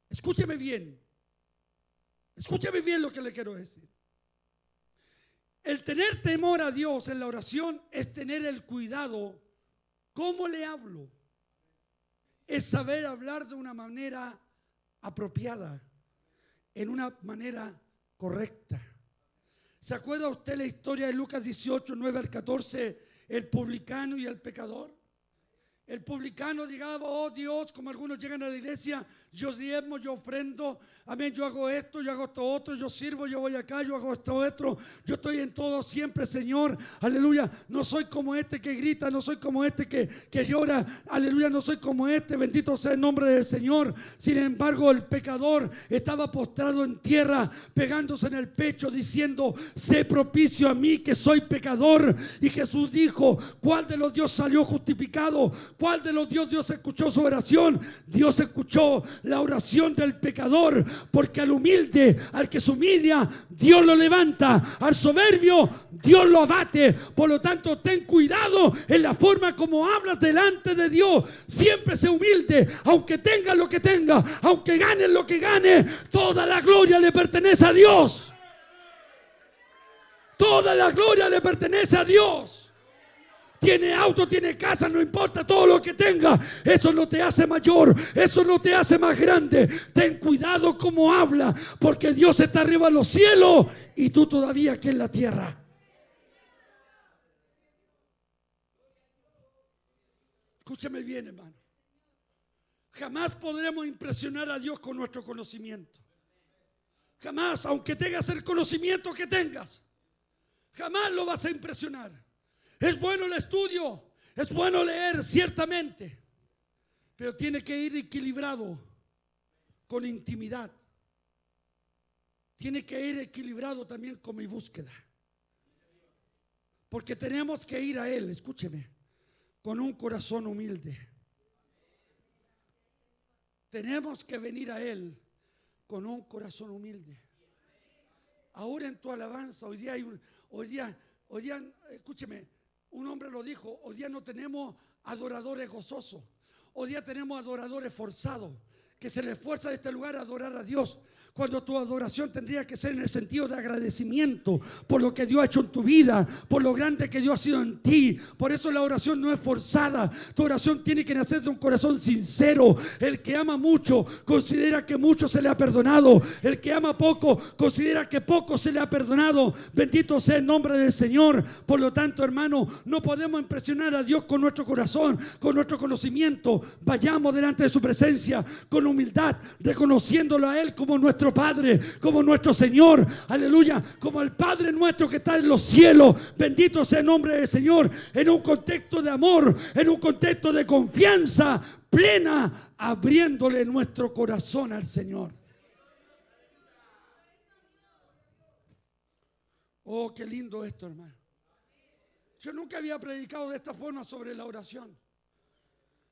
S1: escúcheme bien lo que le quiero decir. El tener temor a Dios en la oración es tener el cuidado cómo le hablo. Es saber hablar de una manera apropiada, en una manera correcta. ¿Se acuerda usted la historia de Lucas 18, 9 al 14? El publicano y el pecador. El publicano llegaba, oh Dios, como algunos llegan a la iglesia, yo diezmo, yo ofrendo, amén, yo hago esto, yo hago esto otro, yo sirvo, yo voy acá, yo hago esto otro, yo estoy en todo siempre, Señor, aleluya. No soy como este que grita, no soy como este que llora, aleluya, no soy como este, bendito sea el nombre del Señor. Sin embargo, el pecador estaba postrado en tierra, pegándose en el pecho, diciendo, sé propicio a mí que soy pecador. Y Jesús dijo, ¿cuál de los dioses salió justificado? ¿Cuál de los Dios escuchó su oración? Dios escuchó la oración del pecador, porque al humilde, al que se humilla, Dios lo levanta, al soberbio, Dios lo abate. Por lo tanto, ten cuidado en la forma como hablas delante de Dios. Siempre sé humilde, aunque tenga lo que tenga, aunque gane lo que gane, toda la gloria le pertenece a Dios. Toda la gloria le pertenece a Dios. Tiene auto, tiene casa, no importa todo lo que tenga. Eso no te hace mayor, eso no te hace más grande. Ten cuidado cómo habla, porque Dios está arriba en los cielos y tú todavía aquí en la tierra. Escúchame bien, hermano. Jamás podremos impresionar a Dios con nuestro conocimiento. Jamás, aunque tengas el conocimiento que tengas, jamás lo vas a impresionar. Es bueno el estudio, es bueno leer, ciertamente, pero tiene que ir equilibrado con intimidad. Tiene que ir equilibrado también con mi búsqueda. Porque tenemos que ir a Él, escúcheme, con un corazón humilde. Tenemos que venir a Él con un corazón humilde. Ahora en tu alabanza, hoy día, escúcheme, un hombre lo dijo, hoy día no tenemos adoradores gozosos, hoy día tenemos adoradores forzados, que se les esfuerza de este lugar a adorar a Dios, cuando tu adoración tendría que ser en el sentido de agradecimiento por lo que Dios ha hecho en tu vida, por lo grande que Dios ha sido en ti. Por eso la oración no es forzada, tu oración tiene que nacer de un corazón sincero. El que ama mucho considera que mucho se le ha perdonado, el que ama poco considera que poco se le ha perdonado. Bendito sea el nombre del Señor. Por lo tanto, hermano, no podemos impresionar a Dios con nuestro corazón, con nuestro conocimiento. Vayamos delante de su presencia con humildad, reconociéndolo a Él como nuestro Padre, como nuestro Señor, aleluya, como el Padre nuestro que está en los cielos. Bendito sea el nombre del Señor, en un contexto de amor, en un contexto de confianza plena, abriéndole nuestro corazón al Señor. Oh, qué lindo esto, hermano. Yo nunca había predicado de esta forma sobre la oración.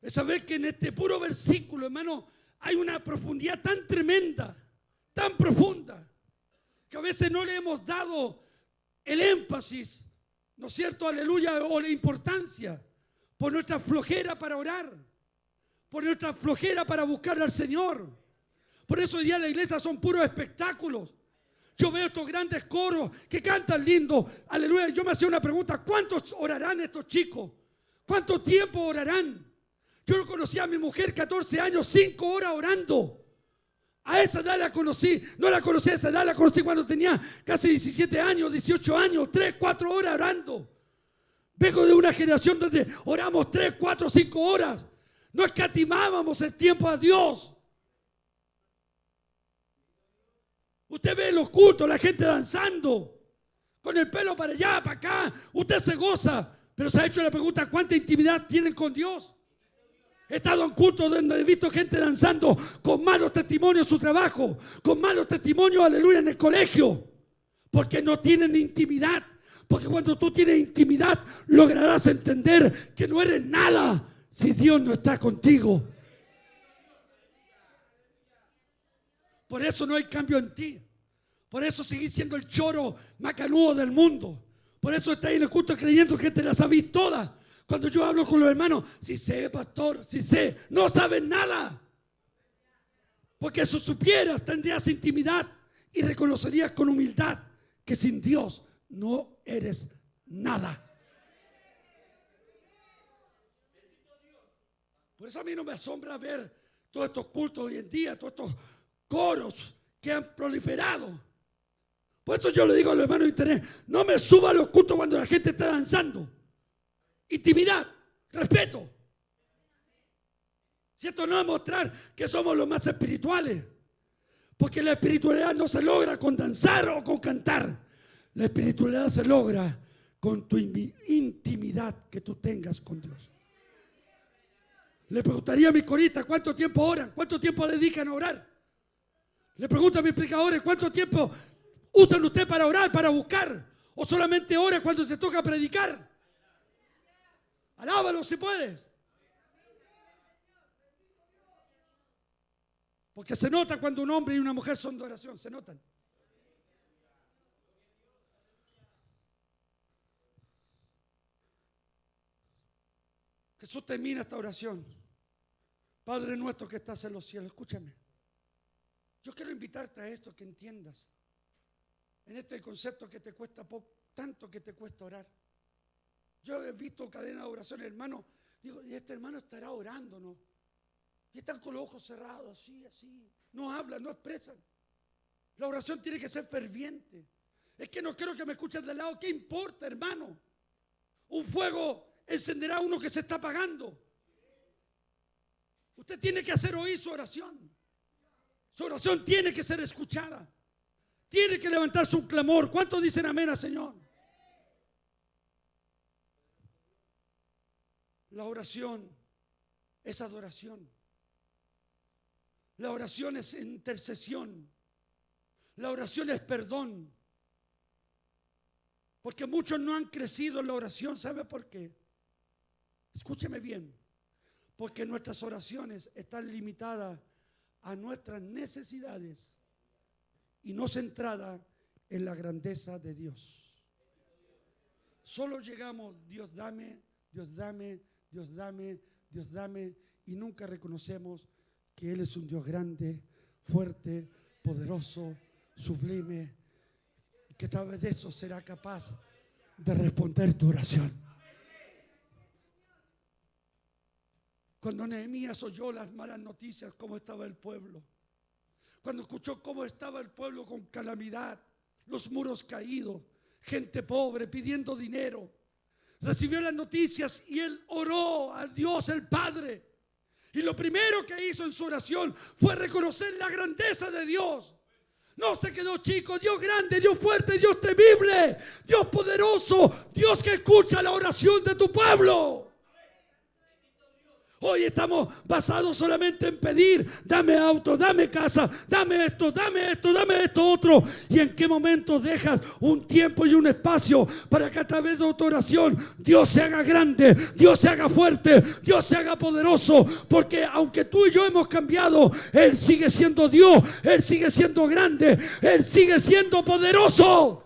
S1: Esa vez que en este puro versículo, hermano, hay una profundidad tan tremenda, tan profunda, que a veces no le hemos dado el énfasis, ¿no es cierto? Aleluya, o la importancia, por nuestra flojera para orar, por nuestra flojera para buscar al Señor. Por eso hoy día en la iglesia son puros espectáculos. Yo veo estos grandes coros que cantan lindo, aleluya. Yo me hacía una pregunta, ¿cuántos orarán estos chicos? ¿Cuánto tiempo orarán? Yo conocí a mi mujer 14 años, 5 horas orando. A esa edad la conocí, no la conocí a esa edad, la conocí cuando tenía casi 17 años, 18 años, 3, 4 horas orando. Vengo de una generación donde oramos 3, 4, 5 horas. No escatimábamos el tiempo a Dios. Usted ve los cultos, la gente danzando, con el pelo para allá, para acá. Usted se goza, pero se ha hecho la pregunta, ¿cuánta intimidad tienen con Dios? He estado en cultos donde he visto gente danzando con malos testimonios en su trabajo, con malos testimonios, aleluya, en el colegio, porque no tienen intimidad. Porque cuando tú tienes intimidad, lograrás entender que no eres nada si Dios no está contigo. Por eso no hay cambio en ti. Por eso seguís siendo el choro macanudo del mundo. Por eso estás en el culto creyendo que te la sabís toda, Cuando yo hablo con los hermanos, si sé, pastor, si sé, no saben nada. Porque si supieras, tendrías intimidad y reconocerías con humildad que sin Dios no eres nada. Por eso a mí no me asombra ver todos estos cultos hoy en día, todos estos coros que han proliferado. Por eso yo le digo a los hermanos de internet, no me suba a los cultos cuando la gente está danzando. Intimidad, respeto. Si esto no es mostrar que somos los más espirituales, porque la espiritualidad no se logra con danzar o con cantar. La espiritualidad se logra con tu intimidad que tú tengas con Dios. Le preguntaría a mis coristas cuánto tiempo oran, cuánto tiempo dedican a orar. Le pregunto a mis predicadores cuánto tiempo usan ustedes para orar, para buscar, o solamente ora cuando te toca predicar. Alábalo si puedes. Porque se nota cuando un hombre y una mujer son de oración, se notan. Jesús termina esta oración. Padre nuestro que estás en los cielos, escúchame. Yo quiero invitarte a esto, que entiendas. En este concepto que te cuesta tanto que te cuesta orar. Yo he visto cadena de oración, hermano. Digo, y este hermano estará orando, ¿no? Y están con los ojos cerrados, así. No hablan, no expresan. La oración tiene que ser ferviente. Es que no quiero que me escuchen de lado. ¿Qué importa, hermano? Un fuego encenderá a uno que se está apagando. Usted tiene que hacer oír su oración. Su oración tiene que ser escuchada. Tiene que levantarse un clamor. ¿Cuántos dicen amén al Señor? La oración es adoración. La oración es intercesión. La oración es perdón. Porque muchos no han crecido en la oración. ¿Sabe por qué? Escúcheme bien. Porque nuestras oraciones están limitadas a nuestras necesidades y no centradas en la grandeza de Dios. Solo llegamos, Dios dame, Dios dame, Dios dame, Dios dame, y nunca reconocemos que Él es un Dios grande, fuerte, poderoso, sublime, y que a través de eso será capaz de responder tu oración. Cuando Nehemías oyó las malas noticias, cómo estaba el pueblo, cuando escuchó cómo estaba el pueblo con calamidad, los muros caídos, gente pobre pidiendo dinero, recibió las noticias y él oró a Dios el Padre. Y lo primero que hizo en su oración fue reconocer la grandeza de Dios. No se quedó chico. Dios grande, Dios fuerte, Dios temible, Dios poderoso, Dios que escucha la oración de tu pueblo. Hoy estamos basados solamente en pedir, dame auto, dame casa, dame esto, dame esto, dame esto otro. ¿Y en qué momento dejas un tiempo y un espacio para que a través de tu oración Dios se haga grande, Dios se haga fuerte, Dios se haga poderoso? Porque aunque tú y yo hemos cambiado, Él sigue siendo Dios, Él sigue siendo grande, Él sigue siendo poderoso.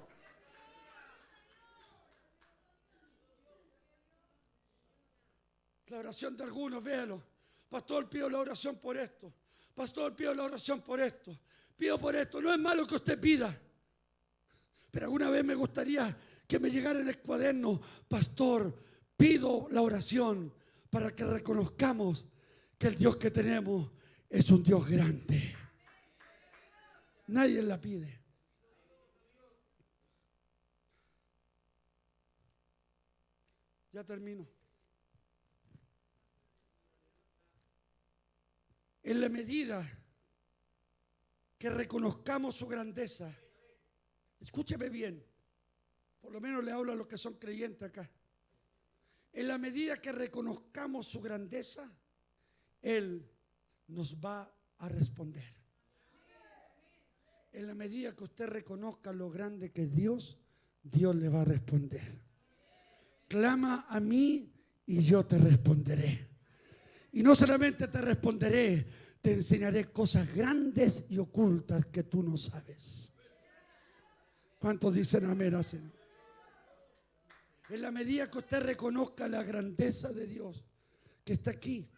S1: La oración de algunos, véalo. Pastor, pido la oración por esto. Pastor, pido la oración por esto. Pido por esto. No es malo que usted pida. Pero alguna vez me gustaría que me llegara en el cuaderno: pastor, pido la oración para que reconozcamos que el Dios que tenemos es un Dios grande. Nadie la pide. Ya termino. En la medida que reconozcamos su grandeza, escúcheme bien, por lo menos le hablo a los que son creyentes acá. En la medida que reconozcamos su grandeza, Él nos va a responder. En la medida que usted reconozca lo grande que es Dios, Dios le va a responder. Clama a mí y yo te responderé. Y no solamente te responderé, te enseñaré cosas grandes y ocultas que tú no sabes. ¿Cuántos dicen amén? En la medida que usted reconozca la grandeza de Dios que está aquí.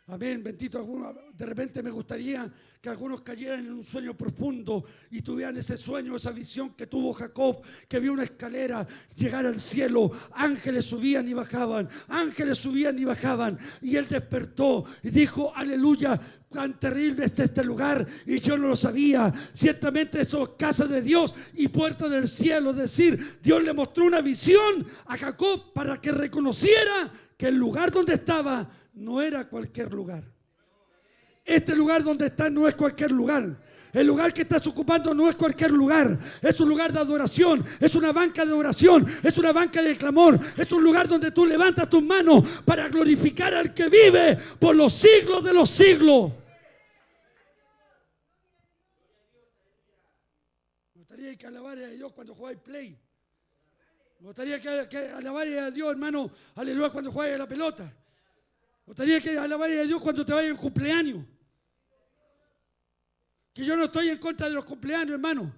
S1: Amén, bendito. De repente me gustaría que algunos cayeran en un sueño profundo y tuvieran ese sueño, esa visión que tuvo Jacob, que vio una escalera llegar al cielo, ángeles subían y bajaban, ángeles subían y bajaban, y él despertó y dijo: aleluya, cuán terrible es este lugar, y yo no lo sabía. Ciertamente eso es casa de Dios y puerta del cielo. Es decir, Dios le mostró una visión a Jacob para que reconociera que el lugar donde estaba no era cualquier lugar. Este lugar donde estás no es cualquier lugar. El lugar que estás ocupando no es cualquier lugar. Es un lugar de adoración. Es una banca de oración. Es una banca de clamor. Es un lugar donde tú levantas tus manos para glorificar al que vive por los siglos de los siglos. Me gustaría que alabaras a Dios cuando jugáis play. Me gustaría que alabaras a Dios, hermano, aleluya, cuando jugáis a la pelota. Me gustaría que alabaras a Dios cuando te vayas en cumpleaños. Que yo no estoy en contra de los cumpleaños, hermano,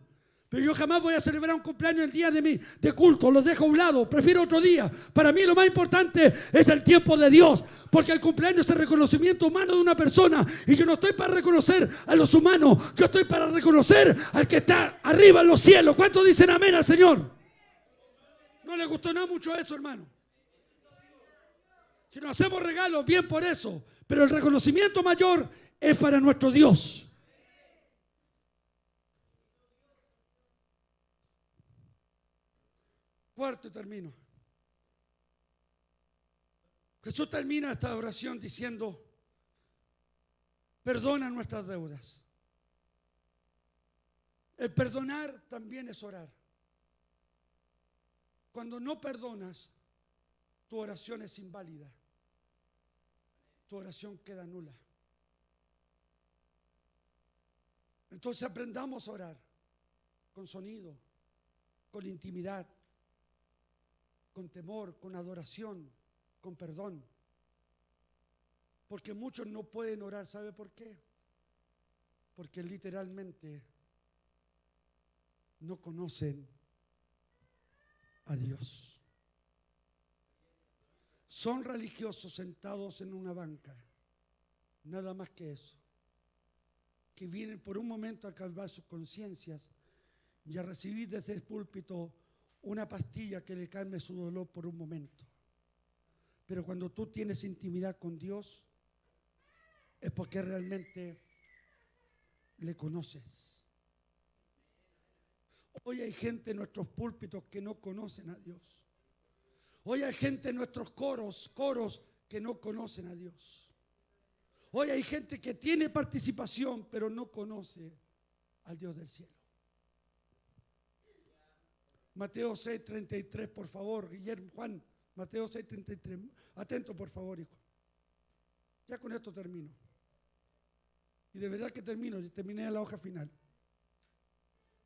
S1: pero yo jamás voy a celebrar un cumpleaños el día de culto. Los dejo a un lado, prefiero otro día. Para mí lo más importante es el tiempo de Dios, porque el cumpleaños es el reconocimiento humano de una persona, y yo no estoy para reconocer a los humanos, yo estoy para reconocer al que está arriba en los cielos. ¿Cuántos dicen amén al Señor? No le gustó nada mucho eso, hermano. Si nos hacemos regalos, bien por eso, pero el reconocimiento mayor es para nuestro Dios. Cuarto y termino. Jesús termina esta oración diciendo: perdona nuestras deudas. El perdonar también es orar. Cuando no perdonas, tu oración es inválida. Tu oración queda nula. Entonces aprendamos a orar con sonido, con intimidad, con temor, con adoración, con perdón. Porque muchos no pueden orar. ¿Sabe por qué? Porque literalmente no conocen a Dios. Son religiosos sentados en una banca, nada más que eso, que vienen por un momento a calmar sus conciencias y a recibir desde el púlpito una pastilla que le calme su dolor por un momento. Pero cuando tú tienes intimidad con Dios, es porque realmente le conoces. Hoy hay gente en nuestros púlpitos que no conocen a Dios. Hoy hay gente en nuestros coros que no conocen a Dios. Hoy hay gente que tiene participación, pero no conoce al Dios del cielo. Mateo 6:33, por favor, Guillermo, Juan, Mateo 6:33. Atento, por favor, hijo. Ya con esto termino. Y de verdad que termino, terminé la hoja final.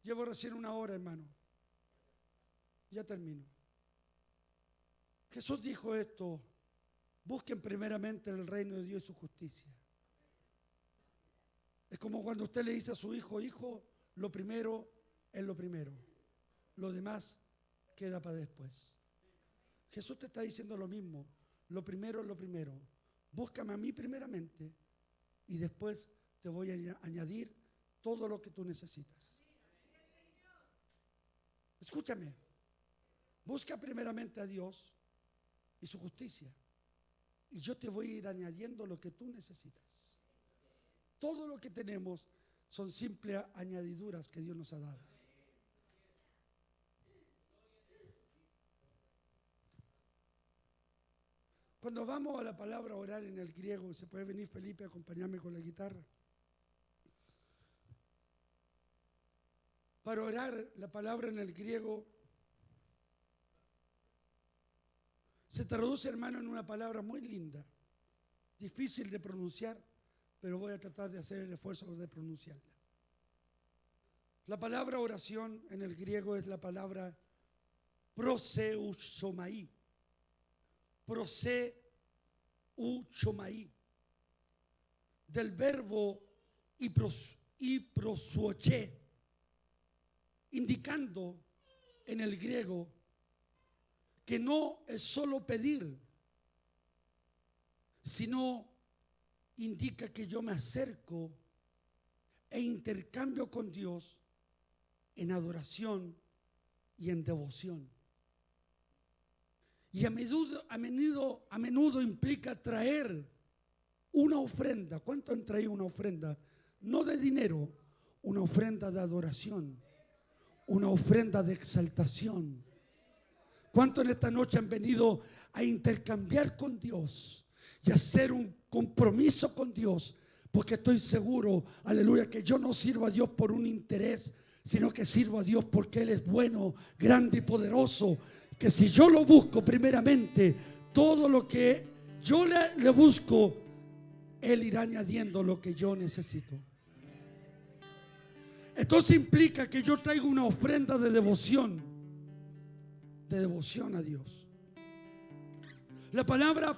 S1: Llevo recién una hora, hermano. Ya termino. Jesús dijo esto: busquen primeramente el reino de Dios y su justicia. Es como cuando usted le dice a su hijo: hijo, lo primero es lo primero, lo demás queda para después. Jesús te está diciendo lo mismo: lo primero es lo primero, búscame a mí primeramente y después te voy a añadir todo lo que tú necesitas. Escúchame, busca primeramente a Dios y su justicia, y yo te voy a ir añadiendo lo que tú necesitas. Todo lo que tenemos son simples añadiduras que Dios nos ha dado. Cuando vamos a la palabra orar en el griego, se puede venir Felipe a acompañarme con la guitarra. Para orar, la palabra en el griego se traduce, hermano, en una palabra muy linda, difícil de pronunciar, pero voy a tratar de hacer el esfuerzo de pronunciarla. La palabra oración en el griego es la palabra proseuchomai. Proseuchomai, del verbo iprosuoche, indicando en el griego que no es solo pedir, sino indica que yo me acerco e intercambio con Dios en adoración y en devoción. Y a menudo implica traer una ofrenda. ¿Cuánto han traído una ofrenda? No de dinero, una ofrenda de adoración, una ofrenda de exaltación. ¿Cuánto en esta noche han venido a intercambiar con Dios y hacer un compromiso con Dios? Porque estoy seguro, aleluya, que yo no sirvo a Dios por un interés, sino que sirvo a Dios porque Él es bueno, grande y poderoso. Que si yo lo busco primeramente, todo lo que yo le busco, Él irá añadiendo lo que yo necesito. Entonces implica que yo traigo una ofrenda de devoción a Dios. La palabra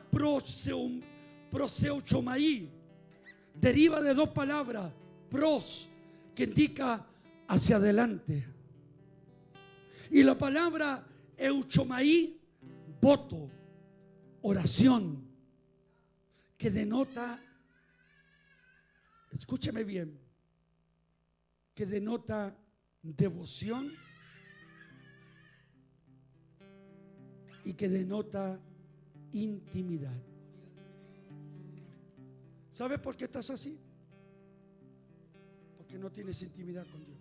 S1: proseuchomai deriva de dos palabras: pros, que indica hacia adelante, y la palabra euchomai, voto, oración, que denota, escúcheme bien, que denota devoción y que denota intimidad. ¿Sabes por qué estás así? Porque no tienes intimidad con Dios.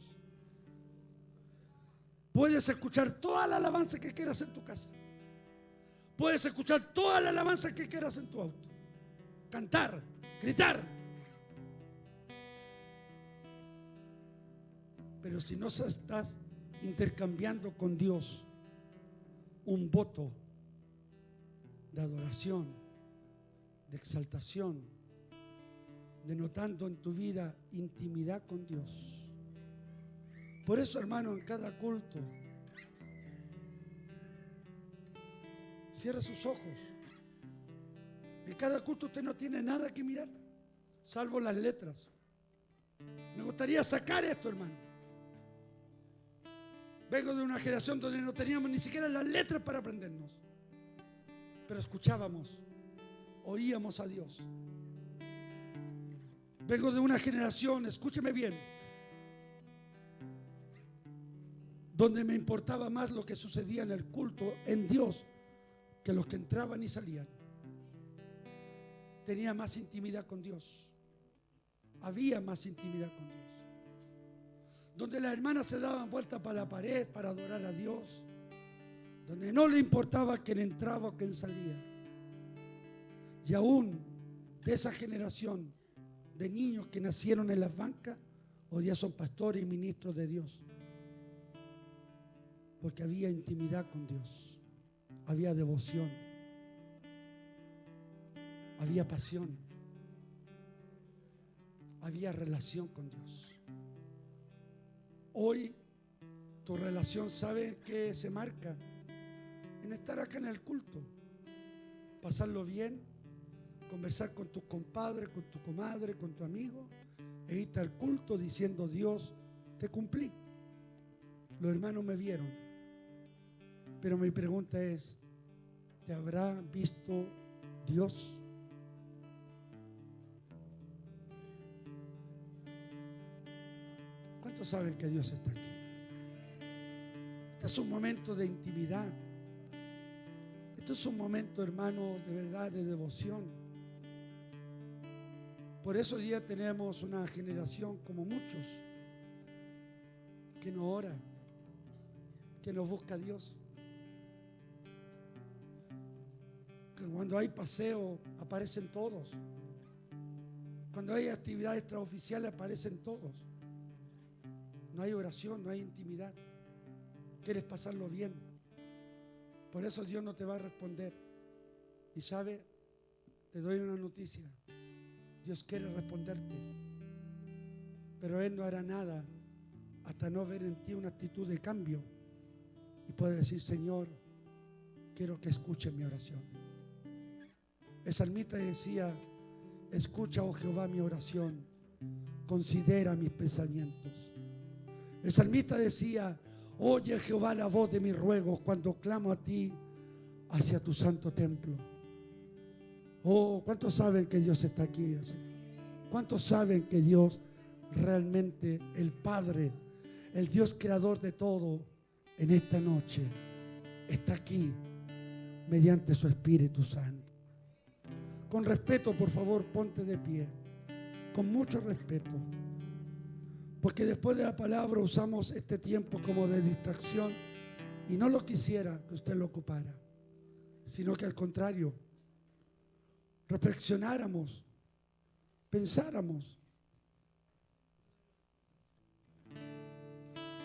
S1: Puedes escuchar toda la alabanza que quieras en tu casa. Puedes escuchar toda la alabanza que quieras en tu auto. Cantar, gritar. Pero si no estás intercambiando con Dios un voto de adoración, de exaltación, denotando en tu vida intimidad con Dios. Por eso, hermano, en cada culto, cierra sus ojos. En cada culto usted no tiene nada que mirar, salvo las letras. Me gustaría sacar esto, hermano. Vengo de una generación donde no teníamos ni siquiera las letras para aprendernos, pero escuchábamos, oíamos a Dios. Vengo de una generación, escúcheme bien, donde me importaba más lo que sucedía en el culto, en Dios, que los que entraban y salían. Tenía más intimidad con Dios. Había más intimidad con Dios. Donde las hermanas se daban vuelta para la pared para adorar a Dios. Donde no le importaba quién entraba o quién salía. Y aún de esa generación de niños que nacieron en las bancas, hoy día son pastores y ministros de Dios. Porque había intimidad con Dios, había devoción, había pasión, había relación con Dios. Hoy tu relación, ¿sabe qué se marca? En estar acá en el culto, pasarlo bien, conversar con tus compadres, con tu comadre, con tu amigo, e irte al culto diciendo: Dios, te cumplí, los hermanos me vieron. Pero mi pregunta es: ¿te habrá visto Dios? ¿Cuántos saben que Dios está aquí? Este es un momento de intimidad. Este es un momento, hermano, de verdad, de devoción. Por eso hoy día tenemos una generación como muchos que no ora, que no busca a Dios. Que cuando hay paseo aparecen todos. Cuando hay actividades extraoficiales aparecen todos. No hay oración, no hay intimidad. Quieres pasarlo bien. Por eso Dios no te va a responder. Y sabe, te doy una noticia. Dios quiere responderte, pero Él no hará nada hasta no ver en ti una actitud de cambio y puede decir: Señor, quiero que escuche mi oración. El salmista decía: escucha, oh Jehová, mi oración, considera mis pensamientos. El salmista decía: oye, Jehová, la voz de mis ruegos cuando clamo a ti hacia tu santo templo. Oh, ¿cuántos saben que Dios está aquí? ¿Cuántos saben que Dios realmente, el Padre, el Dios creador de todo, en esta noche está aquí mediante su Espíritu Santo? Con respeto, por favor, ponte de pie. Con mucho respeto. Porque después de la palabra usamos este tiempo como de distracción. Y no lo quisiera que usted lo ocupara, sino que al contrario, reflexionáramos, pensáramos